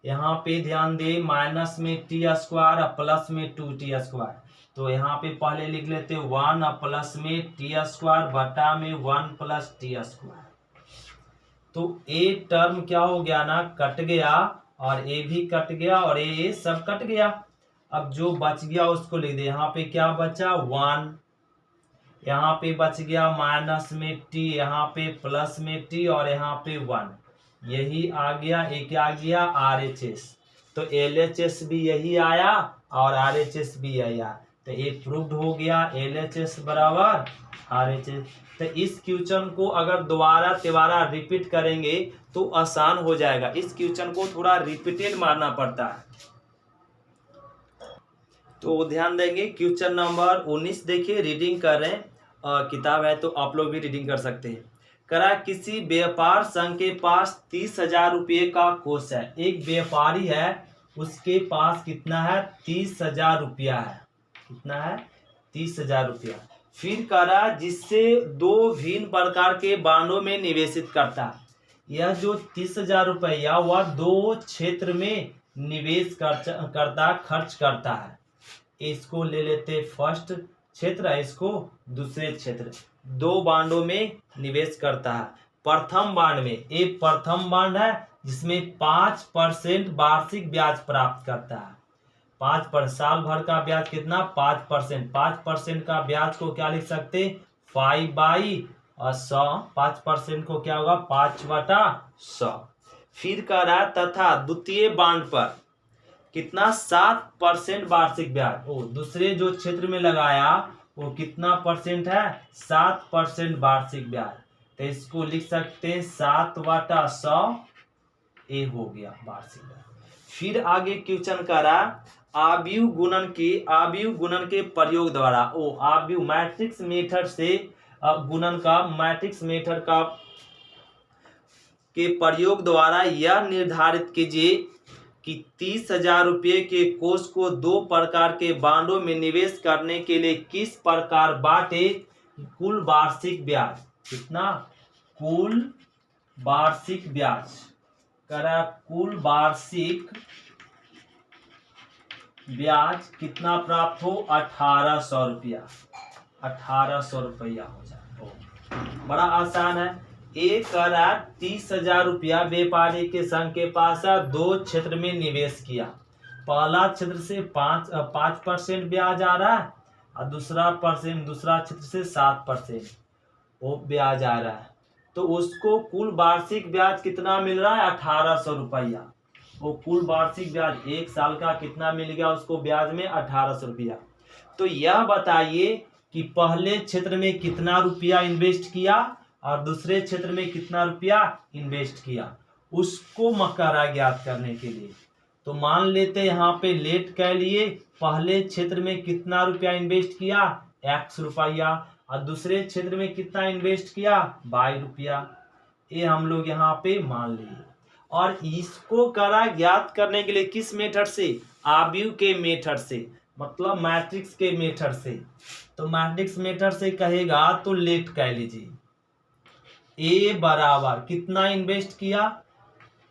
यहाँ पे ध्यान दे माइनस में टी स्क्वायर और प्लस में 2t स्क्वायर, तो यहाँ पे पहले लिख लेते 1 और प्लस में टी स्क्वायर बटा में 1 प्लस टी स्क्वायर, तो ए टर्म क्या हो गया ना, कट गया, और ए भी कट गया और ए सब कट गया। अब जो बच गया उसको लिख दे, यहाँ पे क्या बचा 1, यहाँ पे बच गया माइनस में टी, यहाँ पे प्लस में टी और यहाँ पे 1, यही आ गया। एक क्या आ गया RHS, तो LHS भी यही आया और RHS भी यही आया, तो ये प्रूव्ड हो गया LHS बराबर RHS। तो इस क्वेश्चन को अगर दोबारा तिबारा रिपीट करेंगे तो आसान हो जाएगा, इस क्वेश्चन को थोड़ा रिपीटेड मारना पड़ता है। तो ध्यान देंगे क्वेश्चन नंबर 19 देखिए, रीडिंग कर रहे हैं, किताब है तो आप लोग भी रीडिंग कर सकते हैं। करा किसी व्यापार संघ के पास 30,000 रुपये का कोष है, एक व्यापारी है उसके पास कितना है 30,000 रुपया है, कितना है 30,000 रुपया। फिर करा जिससे 2 भिन्न प्रकार के बांडों में निवेशित करता है, यह जो 30,000 रुपया वह 2 क्षेत्र में निवेश करता खर्च करता है, इसको ले लेते फर्स्ट क्षेत्र, इसको दूसरे क्षेत्र, 2 बांडों में निवेश करता है। प्रथम बांड में, एक प्रथम बांड है जिसमें 5% वार्षिक ब्याज प्राप्त करता है, साल भर का ब्याज कितना 5%। 5% का ब्याज को क्या लिख सकते 5/100। 5% को क्या होगा 5/100। फिर कह रहा है तथा द्वितीय बांड पर कितना 7% वार्षिक ब्याज। ओ दूसरे जो क्षेत्र में लगाया वो कितना परसेंट है 7% वार्षिक ब्याज। तो इसको लिख सकते हैं 7/100 ए हो गया वार्षिक ब्याज। फिर आगे क्वेश्चन करा आव्यूह गुणन के प्रयोग द्वारा। ओ आव्यूह मैट्रिक्स मेथड से गुणन का मैट्रिक्स मेथड का के प्रयोग द्वारा यह निर्धारित कीजिए कि 30,000 रुपये के कोष को 2 प्रकार के बांडों में निवेश करने के लिए किस प्रकार बांटे कुल वार्षिक ब्याज। कितना कुल वार्षिक ब्याज करा कुल वार्षिक ब्याज कितना प्राप्त हो 1800 रुपया। 1800 रुपया हो जाए। बड़ा आसान है। एक करा 30,000 रुपया व्यापारी के संघ के पास 2 क्षेत्र में निवेश किया। पहला क्षेत्र से 5% ब्याज आ रहा है और दूसरा क्षेत्र से 7% वो ब्याज आ रहा है। तो उसको कुल वार्षिक ब्याज कितना मिल रहा है 1800 रुपया। वो कुल वार्षिक ब्याज 1 साल का कितना मिल गया उसको ब्याज में 1800 रुपया। तो यह बताइए कि पहले क्षेत्र में कितना रुपया इन्वेस्ट किया और दूसरे क्षेत्र में कितना रुपया इन्वेस्ट किया, उसको मकरा ज्ञात करने के लिए। तो मान लेते यहाँ पे लेट कह लिए पहले क्षेत्र में कितना रुपया इन्वेस्ट किया x रुपया और दूसरे क्षेत्र में कितना इन्वेस्ट किया y रुपया। ये हम लोग यहाँ पे मान लिए और इसको करा ज्ञात करने के लिए किस मेथड से आव्यूह के मेथड से, मतलब मैट्रिक्स के मेथड से। तो मैट्रिक्स मेथड से कहेगा तो लेट कह लीजिए ए बराबर कितना इन्वेस्ट किया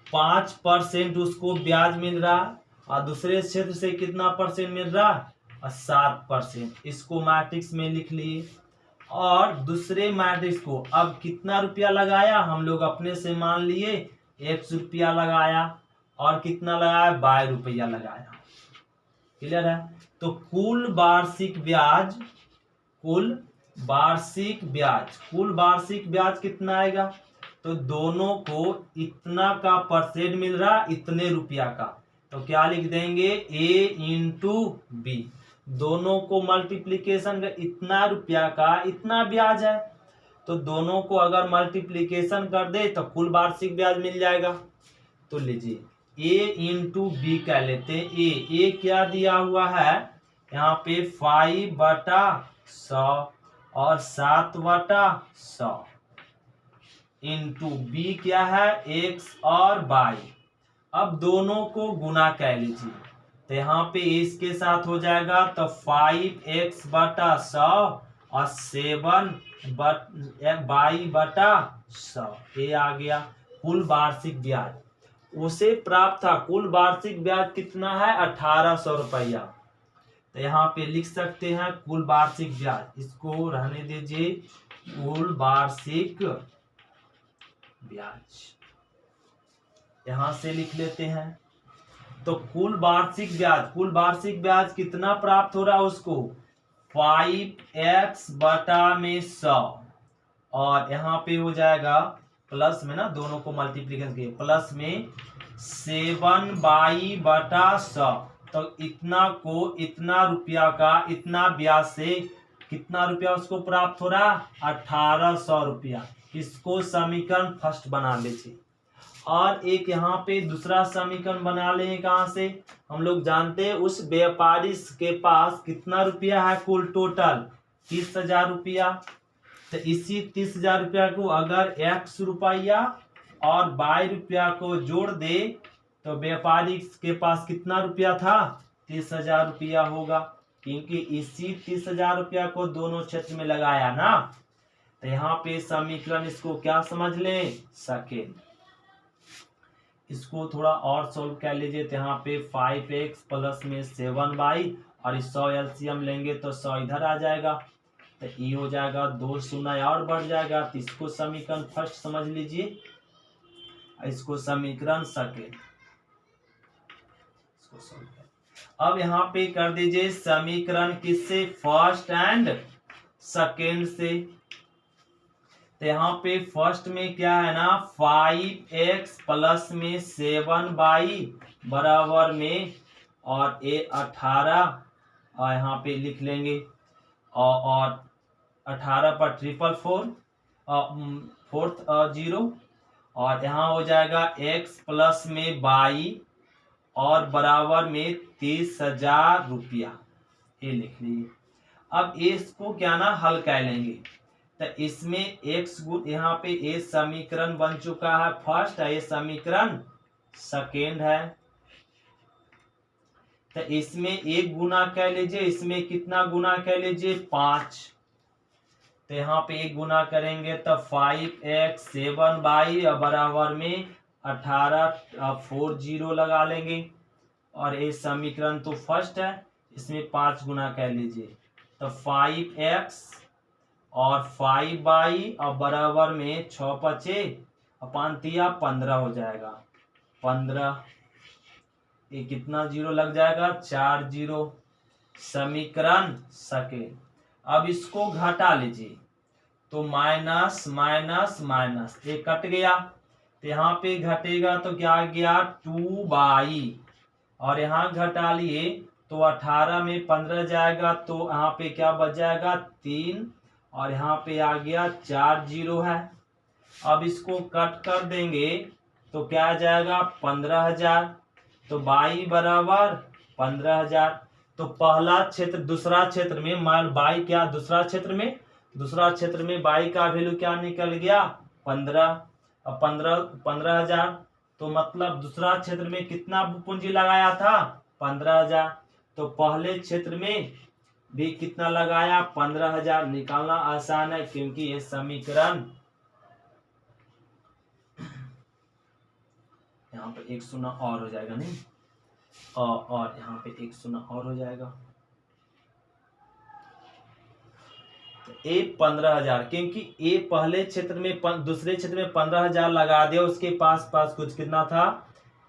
5% उसको ब्याज मिल रहा और दूसरे क्षेत्र से कितना परसेंट मिल रहा और 7%। इसको मैट्रिक्स में लिख लिए और दूसरे मैट्रिक्स को अब कितना रुपया लगाया हम लोग अपने से मान लिए x रुपया लगाया और कितना लगाया y रुपया लगाया। क्लियर है। तो कुल वार्षिक ब्याज कितना आएगा। तो दोनों को इतना का परसेंट मिल रहा इतने रुपया का, तो क्या लिख देंगे a इंटू बी। दोनों को मल्टीप्लीकेशन इतना रुपया का इतना ब्याज है, तो दोनों को अगर मल्टीप्लीकेशन कर दे तो कुल वार्षिक ब्याज मिल जाएगा। तो लीजिए a इंटू बी कह लेते हैं। ए क्या दिया हुआ है यहाँ पे 5/100 और 7/100 इंटू बी क्या है x और y। अब दोनों को गुना कह लीजिए तो यहाँ पे इसके साथ हो जाएगा तो 5x/100 और 7y/100 ये आ गया कुल वार्षिक ब्याज। उसे प्राप्त था कुल वार्षिक ब्याज कितना है 1800 रुपया। तो यहाँ पे लिख सकते हैं कुल वार्षिक ब्याज, इसको रहने दीजिए कुल वार्षिक ब्याज यहां से लिख लेते हैं। तो कुल वार्षिक ब्याज कितना प्राप्त हो रहा है उसको 5x/100 और यहाँ पे हो जाएगा प्लस में ना दोनों को मल्टीप्लिकेशन किए प्लस में 7y/100। तो इतना को इतना रुपया का इतना ब्याज से कितना रुपया उसको प्राप्त हो रहा 1800 रुपया। इसको समीकरण फर्स्ट बना लीजिए और एक यहाँ पे दूसरा समीकरण बना लेंगे। कहाँ से हम लोग जानते हैं उस व्यापारी के पास कितना रुपया है कुल टोटल 30,000 रुपया। तो इसी 30,000 रुपया को अगर x रुपया और y रुपया को जोड़ दे तो व्यापारी के पास कितना रुपया था 30,000 रुपया होगा, क्योंकि इसी 30,000 रुपया को दोनों क्षेत्र में लगाया ना। तो यहाँ पे समीकरण इसको क्या समझ लें सेकेंड। इसको थोड़ा और सोल्व कर लीजिए तो यहाँ पे 5x प्लस में 7y और 100 एलसीएम लेंगे तो 100 इधर आ जाएगा तो ये हो जाएगा 2 शून्य और बढ़ जाएगा। तो इसको समीकरण फर्स्ट समझ लीजिए, इसको समीकरण सेकेंड। अब यहाँ पे कर दीजिए समीकरण किससे, फर्स्ट एंड सेकेंड से। तो यहाँ पे फर्स्ट में क्या है ना, 5x प्लस में 7y बराबर में और ए 18 और यहाँ पे लिख लेंगे और 18 पर 444 फोर्थ 0 और यहाँ हो जाएगा x प्लस में y और बराबर में 30,000 रुपया, ये लिख लीजिए। अब इसको क्या ना हल कर लेंगे, तो इसमें x गुण यहाँ पे ये समीकरण बन चुका है फर्स्ट, ये समीकरण सेकेंड है। तो इसमें एक गुना कर लीजिए, इसमें कितना गुना कर लीजिए, 5। तो यहाँ पे एक गुना करेंगे तो 5x 7y बराबर में 18 40 लगा लेंगे और ये समीकरण तो फर्स्ट है, इसमें 5 गुना कर लीजिए तो 5x और 5y और बराबर में 6 पचे अपान 15 हो जाएगा 15, ये कितना जीरो लग जाएगा, 4 0, समीकरण सेकेंड। अब इसको घटा लीजिए तो माइनस माइनस माइनस ये कट गया, तो यहाँ पे घटेगा तो क्या आ गया 2y और यहाँ घटा लिए तो 18 में 15 जाएगा तो यहाँ पे क्या बच जाएगा 3 और यहाँ पे आ गया 4 0 है। अब इसको कट कर देंगे तो क्या आ जाएगा 15,000, तो y बराबर 15,000। तो पहला क्षेत्र दूसरा क्षेत्र में मान y क्या दूसरा क्षेत्र में y का वैल्यू क्या निकल गया 15, अब 15,000। तो मतलब दूसरा क्षेत्र में कितना पूंजी लगाया था 15,000, तो पहले क्षेत्र में भी कितना लगाया 15,000। निकालना आसान है क्योंकि ये समीकरण यहाँ पे 1 0 और हो जाएगा नहीं और यहाँ पे 1 0 और हो जाएगा, तो ए 15,000 क्योंकि ए पहले क्षेत्र में दूसरे क्षेत्र में 15,000 लगा दिया, उसके पास कुछ कितना था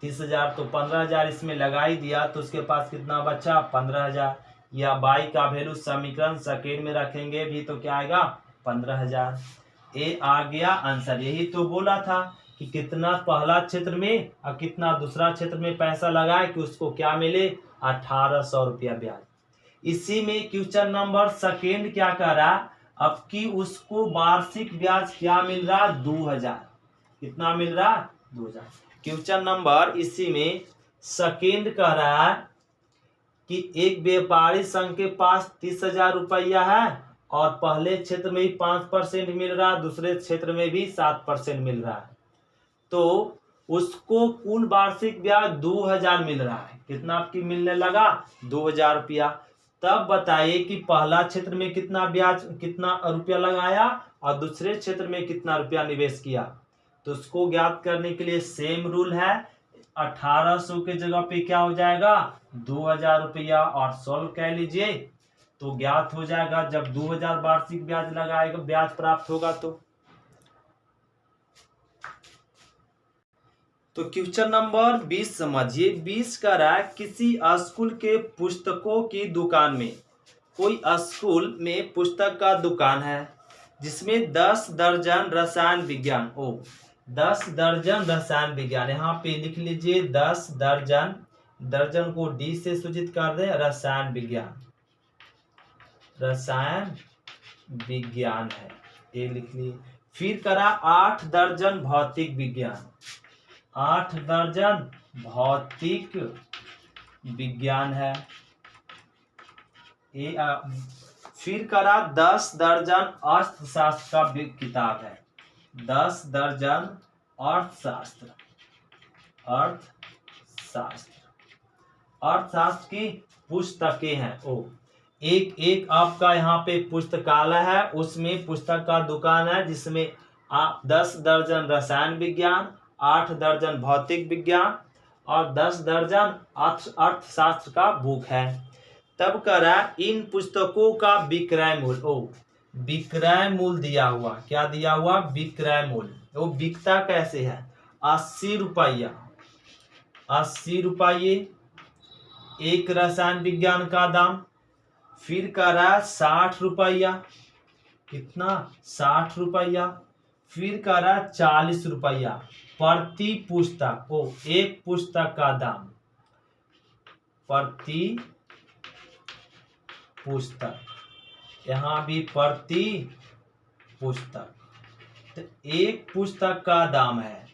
30,000, तो 15,000 इसमें लगा ही दिया तो उसके पास कितना बचा 15,000। या बाई का वैल्यू समीकरण सेकेंड में रखेंगे भी तो क्या आएगा 15,000। ए आ गया आंसर। यही तो बोला था कि कितना पहला क्षेत्र में और कितना दूसरा क्षेत्र में पैसा लगाए कि उसको क्या मिले 1800 रुपया ब्याज। इसी में क्वेश्चन नंबर सेकेंड क्या कह रहा अब कि उसको वार्षिक ब्याज क्या मिल रहा 2000, कितना मिल रहा 2000। क्वेश्चन नंबर इसी में सेकेंड कह रहा है कि एक व्यापारी संघ के पास 30,000 रुपया है और पहले क्षेत्र में भी 5% मिल रहा है, दूसरे क्षेत्र में भी 7% मिल रहा है, तो उसको कुल वार्षिक ब्याज 2000 मिल रहा है। कितना आपकी मिलने लगा 2000 रुपया। तब बताइए कि पहला क्षेत्र में कितना रुपया लगाया और दूसरे क्षेत्र में कितना रुपया निवेश किया। तो उसको ज्ञात करने के लिए सेम रूल है, 1800 के जगह पे क्या हो जाएगा 2000 रुपया और सॉल्व कर लीजिए तो ज्ञात हो जाएगा। जब 2000 वार्षिक ब्याज लगाएगा ब्याज प्राप्त होगा तो क्वेश्चन नंबर 20 समझिए। 20 का रहा किसी स्कूल के पुस्तकों की दुकान में, कोई स्कूल में पुस्तक का दुकान है जिसमें 10 दर्जन रसायन विज्ञान 10 दर्जन रसायन विज्ञान, यहाँ पे लिख लीजिए 10 दर्जन, दर्जन को डी से सूचित कर दे, रसायन विज्ञान है ये लिख लीजिए। फिर करा 8 दर्जन भौतिक विज्ञान, 8 दर्जन भौतिक विज्ञान है ये। फिर करा 10 दर्जन अर्थशास्त्र का किताब है, 10 दर्जन अर्थशास्त्र की पुस्तकें हैं। एक आपका यहाँ पे पुस्तकालय है, उसमें पुस्तक का दुकान है जिसमें 10 दर्जन रसायन विज्ञान, 8 दर्जन भौतिक विज्ञान और 10 दर्जन अर्थशास्त्र का बुक है। तब करा इन पुस्तकों का विक्रय मूल्य, विक्रय मूल्य दिया हुआ, क्या दिया हुआ विक्रय मूल्य, वो बिकता कैसे है 80 रुपया, 80 रुपये एक रसायन विज्ञान का दाम। फिर कह रहा है 60 रुपया, कितना 60 रुपया। फिर कह रहा है 40 रुपया प्रति पुस्तक। ओ, एक पुस्तक का दाम प्रति पुस्तक, यहाँ भी प्रति पुस्तक। तो एक पुस्तक का दाम है,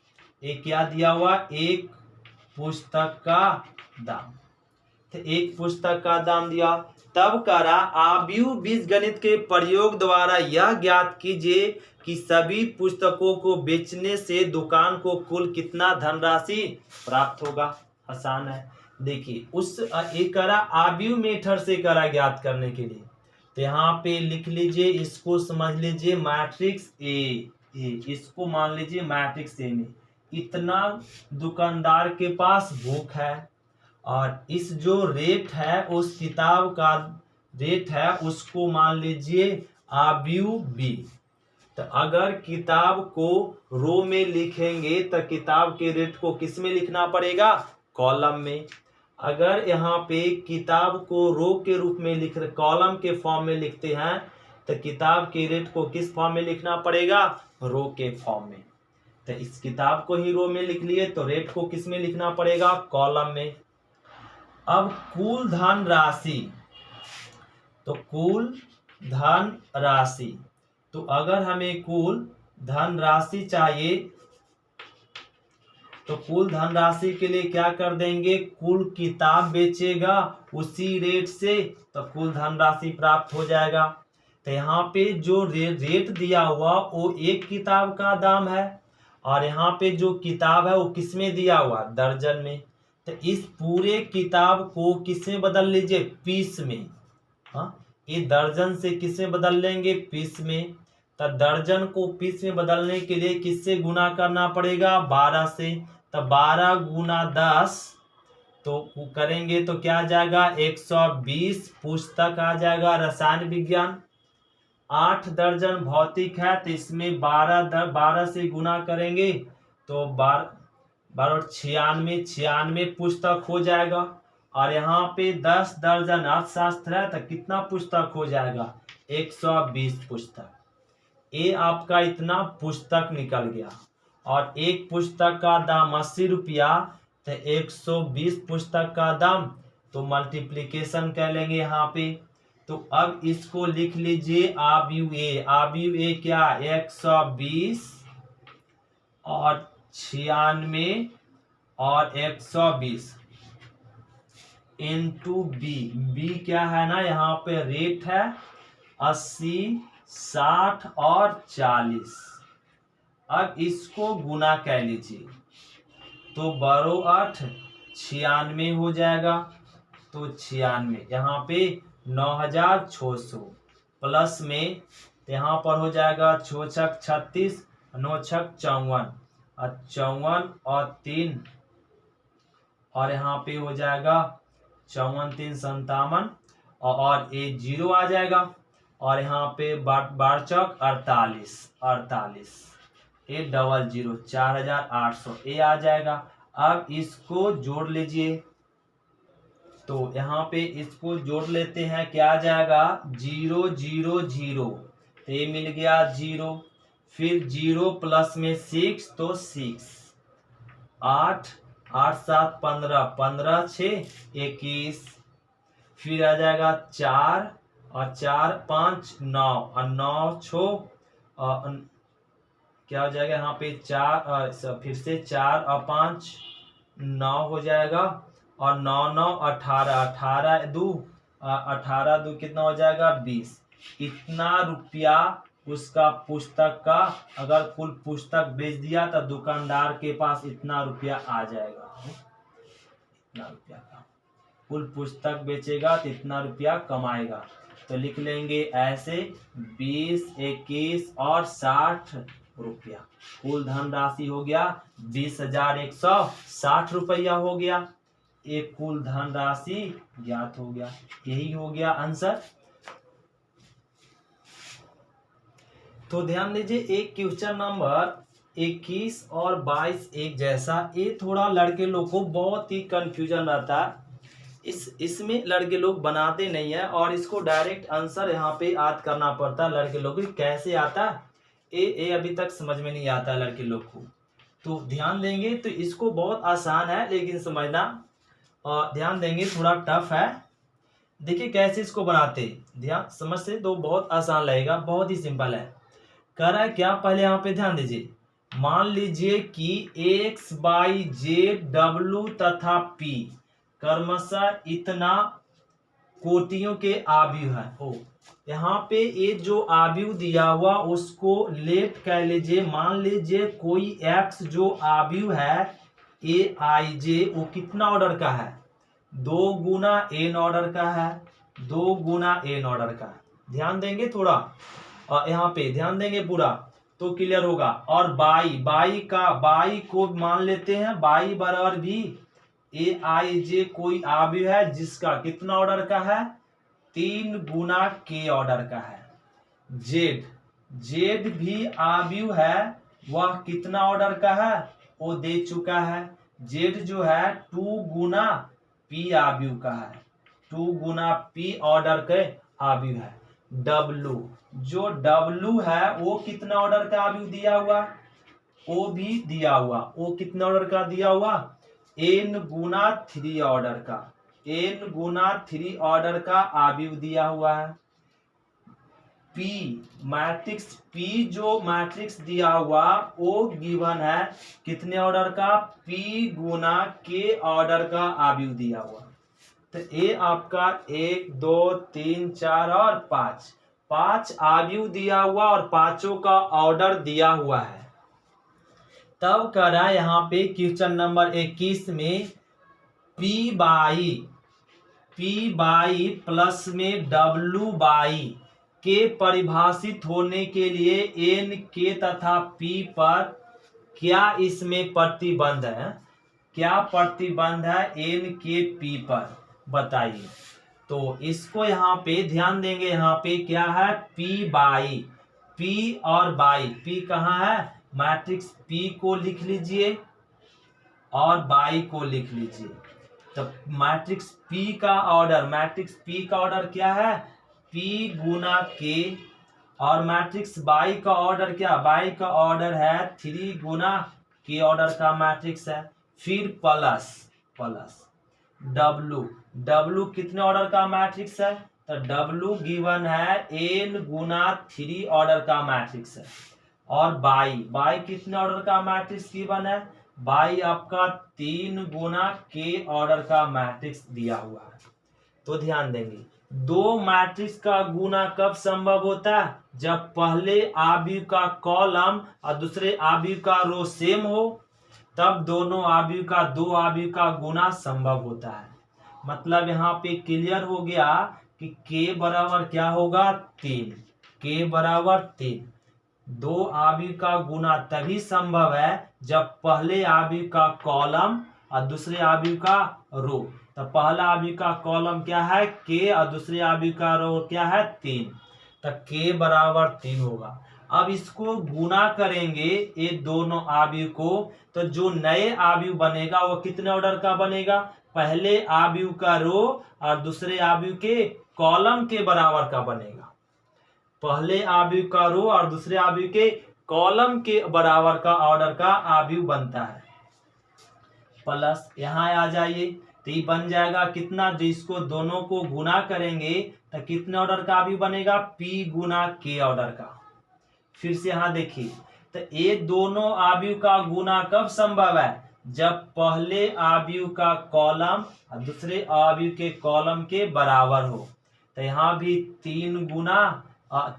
एक क्या दिया हुआ, एक पुस्तक का दाम। तो एक पुस्तक का दाम दिया। तब करा आव्यूह बीजगणित के प्रयोग द्वारा यह ज्ञात कीजिए कि सभी पुस्तकों को बेचने से दुकान को कुल कितना धनराशि प्राप्त होगा। आसान है, देखिए उस एक करा आव्यूह मेथड से करा ज्ञात करने के लिए। तो यहाँ पे लिख लीजिए, इसको समझ लीजिए मैट्रिक्स ए, इसको मान लीजिए मैट्रिक्स ए में इतना दुकानदार के पास बुक है, और इस जो रेट है उस किताब का रेट है उसको मान लीजिए आव्यूह बी। तो अगर किताब को रो में लिखेंगे तो किताब के रेट को किस में लिखना पड़ेगा, कॉलम में। अगर यहाँ पे किताब को रो के रूप में लिख रहे, कॉलम के फॉर्म में लिखते हैं, तो किताब के रेट को किस फॉर्म में लिखना पड़ेगा, रो के फॉर्म में। तो इस किताब को ही रो में लिख लिए तो रेट को किस में लिखना पड़ेगा, कॉलम में। अब कुल धन राशि, तो कुल धन राशि, तो अगर हमें कुल धन राशि चाहिए तो कुल धन राशि के लिए क्या कर देंगे, कुल किताब बेचेगा उसी रेट से तो कुल धन राशि प्राप्त हो जाएगा। तो यहाँ पे जो रेट दिया हुआ वो एक किताब का दाम है, और यहाँ पे जो किताब है वो किस में दिया हुआ, दर्जन में। तो इस पूरे किताब को किस में बदल लीजिए, पीस में। हाँ, ये दर्जन से किस में बदल लेंगे, पीस में। तो दर्जन को पीस में बदलने के लिए किससे गुना करना पड़ेगा, 12 से। तो 12 गुना 10 तो करेंगे तो क्या आ जाएगा, 120 पुस्तक आ जाएगा रसायन विज्ञान। 8 दर्जन भौतिक है तो इसमें 12 से गुना करेंगे तो 12 96 पुस्तक हो जाएगा। और यहाँ पे 10 दर्जन अर्थशास्त्र है तो कितना पुस्तक हो जाएगा, 120 पुस्तक। ये आपका इतना पुस्तक निकल गया। और एक पुस्तक का दाम 80 रुपया, तो 120 पुस्तक का दाम, तो मल्टीप्लिकेशन कर लेंगे यहाँ पे। तो अब इसको लिख लीजिए आव्यूह ए। आव्यूह ए क्या, 120 और 96 और 120 इंटू बी। बी क्या है ना, यहाँ पे रेट है 80, 60 और 40। अब इसको गुना कर लीजिए तो 12 8 96 हो जाएगा। तो 96 यहाँ पे 9600 प्लस में यहाँ पर हो जाएगा 6 छक 36, 9 छक 54 और 54 और 3, और यहाँ पे हो जाएगा 54 3 57 और ये 0 आ जाएगा। और यहाँ पे 12 चौक 48, ये 00 4800 ये आ जाएगा। अब इसको जोड़ लीजिए, तो यहाँ पे इसको जोड़ लेते हैं, क्या आ जाएगा 0 0 0, तो ये मिल गया 0। फिर 0 प्लस में 6 तो 6, 8 8 7 15, 15 6 21। फिर आ जाएगा 4 और 4 5 9 और 9 6 और क्या हो जाएगा यहाँ पे 4 फिर से 4 और 5 9 हो जाएगा, और 9 9 18, 18 2 18 2 कितना हो जाएगा 20। इतना रुपया उसका पुस्तक का, अगर कुल पुस्तक बेच दिया तो दुकानदार के पास इतना रुपया आ जाएगा। इतना रुपया का कुल पुस्तक बेचेगा तो इतना रुपया कमाएगा। तो लिख लेंगे ऐसे 20 21 और 60 रुपया। कुल धन राशि हो गया 20,160 रुपया हो गया। एक कुल धन राशि ज्ञात हो गया। यही हो गया आंसर। तो ध्यान दीजिए, एक क्वेश्चन नंबर 21 और 22 एक जैसा, ये थोड़ा लड़के लोग को बहुत ही कंफ्यूजन रहता है। इसमें लड़के लोग बनाते नहीं है और इसको डायरेक्ट आंसर यहाँ पे याद करना पड़ता है लड़के लोग को। कैसे आता ए अभी तक समझ में नहीं आता लड़के लोग को, तो ध्यान देंगे तो इसको बहुत आसान है लेकिन समझना ध्यान देंगे, थोड़ा टफ है। देखिए कैसे इसको बनाते, ध्यान समझ से तो बहुत आसान लगेगा, बहुत ही सिंपल है। कह रहा है क्या, पहले यहाँ पे ध्यान दीजिए। मान लीजिए कि एक्स वाई जेड डब्ल्यू तथा पी क्रमशः इतना कोटियों के आव्यूह है। ओ यहाँ पे ये जो आव्यूह दिया हुआ उसको लेफ्ट कह लीजिए। मान लीजिए कोई एक्स जो आव्यूह है ए आई जे, वो कितना ऑर्डर का है, 2 गुना एन ऑर्डर का है, 2 गुना एन ऑर्डर का है। ध्यान देंगे थोड़ा, यहाँ पे ध्यान देंगे पूरा तो क्लियर होगा। और बाई को मान लेते हैं, बाई बराबर भी ए आई जे कोई आव्यूह है जिसका कितना ऑर्डर का है, 3 गुना के ऑर्डर का है। जेड भी आव्यूह है, वह कितना ऑर्डर का है, वो दे चुका है। जेड जो है 2 गुना पी आव्यूह का है, 2 गुना पी ऑर्डर के आव्यूह है। डब्लू है वो कितना ऑर्डर का आव्यूह दिया हुआ, वो भी दिया हुआ, वो कितना ऑर्डर का दिया हुआ, एन गुना 3 ऑर्डर का, एन गुना 3 ऑर्डर का आव्यूह दिया हुआ है। पी मैट्रिक्स, पी जो मैट्रिक्स दिया हुआ वो गिवन है कितने ऑर्डर का, पी गुना के ऑर्डर का आव्यूह दिया हुआ। तो ये आपका 1 2 3 4 और 5 आव्यूह दिया हुआ और पांचों का ऑर्डर दिया हुआ है। तब कह रहा है यहाँ पे क्वेश्चन नंबर 21 में पी बाई प्लस में डब्लू बाई के परिभाषित होने के लिए एन के तथा पी पर क्या इसमें प्रतिबंध है, क्या प्रतिबंध है एन के पी पर बताइए। तो इसको यहाँ पे ध्यान देंगे, यहाँ पे क्या है, पी बाई, पी और बाई, पी कहाँ है, मैट्रिक्स पी को लिख लीजिए और बाई को लिख लीजिए। तो मैट्रिक्स पी का ऑर्डर क्या है, पी गुना के, और मैट्रिक्स बाई का ऑर्डर क्या, बाई का ऑर्डर है 3 गुना के ऑर्डर का मैट्रिक्स है। फिर प्लस डब्लू कितने ऑर्डर का मैट्रिक्स है, तो डब्लू गिवन है एन गुना 3 ऑर्डर का मैट्रिक्स है। और बाई कितने ऑर्डर का मैट्रिक्स गिवन है, बाई आपका 3 गुना के ऑर्डर का मैट्रिक्स दिया हुआ है। तो ध्यान देंगे, 2 मैट्रिक्स का गुना कब संभव होता है, जब पहले आव्यूह का कॉलम और दूसरे आव्यूह का रो सेम हो, तब दोनों आव्यूह का 2 आव्यूह का गुना संभव होता है। मतलब यहाँ पे क्लियर हो गया कि के बराबर क्या होगा, 3, के बराबर 3। 2 आव्यूह का गुना तभी संभव है जब पहले आव्यूह का कॉलम और दूसरे आव्यूह का रो। तो पहला आव्यूह का कॉलम क्या है, के, और दूसरे आव्यूह का रो क्या है, 3। तो के बराबर 3 होगा। अब इसको गुना करेंगे ये दोनों आव्यूह को, तो जो नए आव्यूह बनेगा वो कितने ऑर्डर का बनेगा, पहले आव्यूह का रो और दूसरे आव्यूह के कॉलम के बराबर का बनेगा। पहले आव्यूह का रो और दूसरे आव्यूह के कॉलम के बराबर का ऑर्डर का आव्यूह बनता है। प्लस यहाँ आ जाइए तो ये बन जाएगा कितना, जो इसको दोनों को गुना करेंगे तो कितने ऑर्डर का आव्यूह बनेगा, पी गुना के ऑर्डर का। फिर से यहाँ देखिए, तो ये दोनों आव्यूह का गुना कब संभव है, जब पहले आव्यूह का कॉलम और दूसरे आव्यूह के कॉलम के बराबर हो। तो यहाँ भी 3 गुना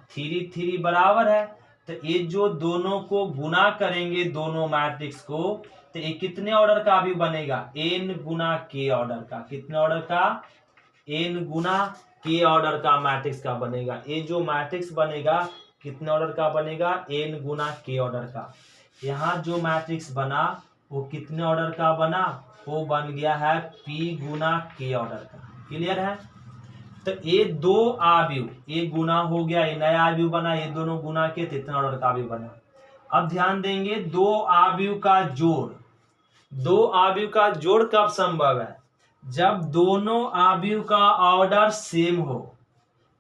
3 बराबर है। तो ये जो दोनों को गुना करेंगे दोनों मैट्रिक्स को, तो ये कितने ऑर्डर का आव्यूह बनेगा, एन गुना के ऑर्डर का। कितने ऑर्डर का, एन गुना के ऑर्डर का मैट्रिक्स का बनेगा। ये जो मैट्रिक्स बनेगा कितने ऑर्डर का बनेगा, एन गुना के ऑर्डर का। यहाँ जो मैट्रिक्स बना वो कितने ऑर्डर का बना, वो बन गया है पी गुना के ऑर्डर का। क्लियर है। तो ये 2 आव्यूह, ये गुना हो गया, ये नया आव्यूह बना, ये दोनों गुना के कितने ऑर्डर का आव्यूह बना। अब ध्यान देंगे, 2 आव्यूह का जोड़, 2 आव्यूह का जोड़ कब संभव है, जब दोनों अवयव का ऑर्डर सेम हो।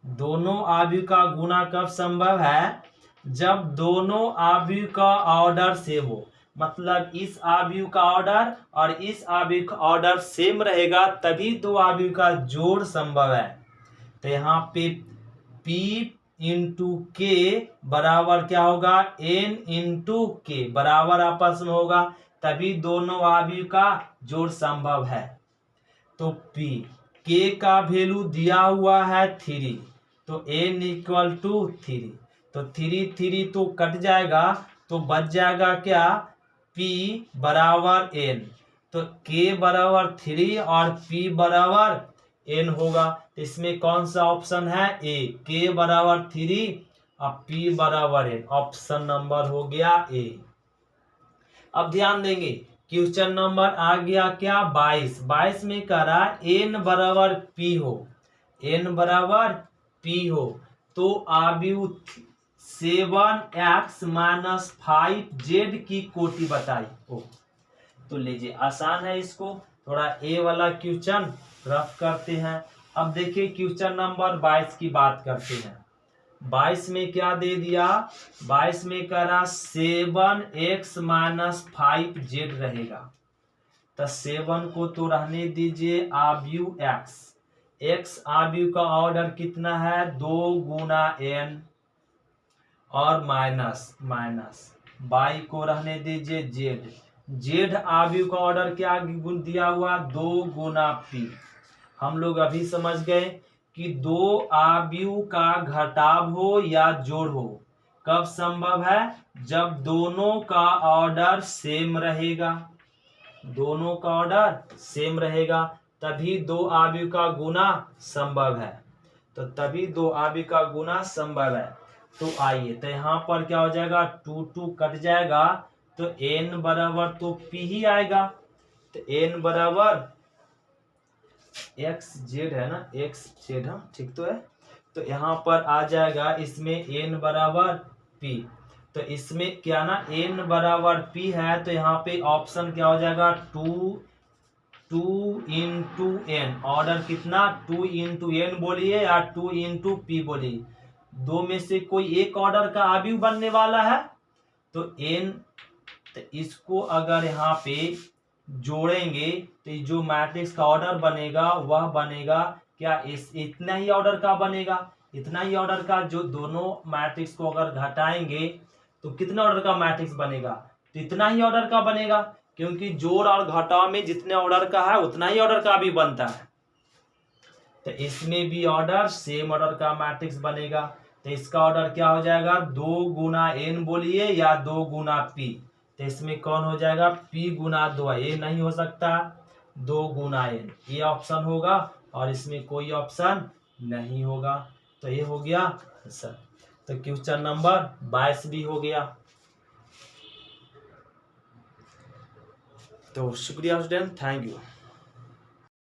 दोनों अवयव का गुना कब संभव है? जब दोनों अवयव का ऑर्डर सेम हो। मतलब इस अवयव का ऑर्डर और इस अवयव का ऑर्डर सेम रहेगा, तभी दो अवयव का जोड़ संभव है। तो यहाँ पे P इंटू के बराबर क्या होगा? N इंटू के बराबर आपस में होगा, तभी दोनों अवयव का जोड़ संभव है। तो P के का वैल्यू दिया हुआ है 3, तो N इक्वल टू 3, तो 3 तो कट जाएगा, तो बच जाएगा क्या? P बराबर N। तो K बराबर 3 और P बराबर N होगा। तो इसमें कौन सा ऑप्शन है? ए। K बराबर 3 और P बराबर N, ऑप्शन नंबर हो गया ए। अब ध्यान देंगे, क्वेश्चन नंबर आ गया क्या? 22 में कह रहा N बराबर P हो, N बराबर P हो, तो अवयव 7x माइनस 5z की कोटि बताई हो। तो लीजिए, आसान है, इसको थोड़ा ए वाला क्वेश्चन रफ करते हैं। अब देखिए क्वेश्चन नंबर 22 की बात करते हैं। 22 में क्या दे दिया? 22 में कह रहा 7x माइनस 5z रहेगा। तो 7 को तो रहने दीजिए, अवयव x अवयव का ऑर्डर कितना है? 2 गुना n और माइनस y को रहने दीजिए z अवयव का ऑर्डर क्या गुण दिया हुआ? 2 गुना p। हम लोग अभी समझ गए कि दो अवयव का घटाव हो या जोड़ हो कब संभव है? जब दोनों का ऑर्डर सेम रहेगा। दोनों का ऑर्डर सेम रहेगा, तभी दो अवयव का गुना संभव है। तो तभी दो अवयव का गुना संभव है। तो आइए, तो यहाँ पर क्या हो जाएगा? 2 कट जाएगा, तो n बराबर तो p ही आएगा। तो n बराबर एक्स जेड है ना, एक्स जेड, हाँ ठीक तो है। तो यहाँ पर आ जाएगा इसमें n बराबर p। तो इसमें क्या ना, n बराबर p है, तो यहाँ पे ऑप्शन क्या हो जाएगा? 2 इंटू n। ऑर्डर कितना? 2 इंटू n बोलिए या 2 इंटू p बोलिए, दो में से कोई एक ऑर्डर का अवयव बनने वाला है। तो n, तो इसको अगर यहाँ पे जोड़ेंगे तो जो मैट्रिक्स का ऑर्डर बनेगा वह बनेगा क्या? इतना ही ऑर्डर का बनेगा। इतना ही ऑर्डर का, जो दोनों मैट्रिक्स को अगर घटाएंगे तो कितना ऑर्डर का मैट्रिक्स बनेगा? तो इतना ही ऑर्डर का बनेगा, क्योंकि जोड़ और घटाव में जितने ऑर्डर का है उतना ही ऑर्डर का भी बनता है। तो इसमें भी ऑर्डर सेम ऑर्डर का मैट्रिक्स बनेगा। तो इसका ऑर्डर क्या हो जाएगा? 2 गुना n बोलिए या 2 गुना p। तो इसमें कौन हो जाएगा? p गुना 2, ये नहीं हो सकता, 2 गुना n, ये ऑप्शन होगा, और इसमें कोई ऑप्शन नहीं होगा। तो ये हो गया आंसर। तो क्वेश्चन नंबर 22 भी हो गया। तो शुक्रिया स्टूडेंट, थैंक यू।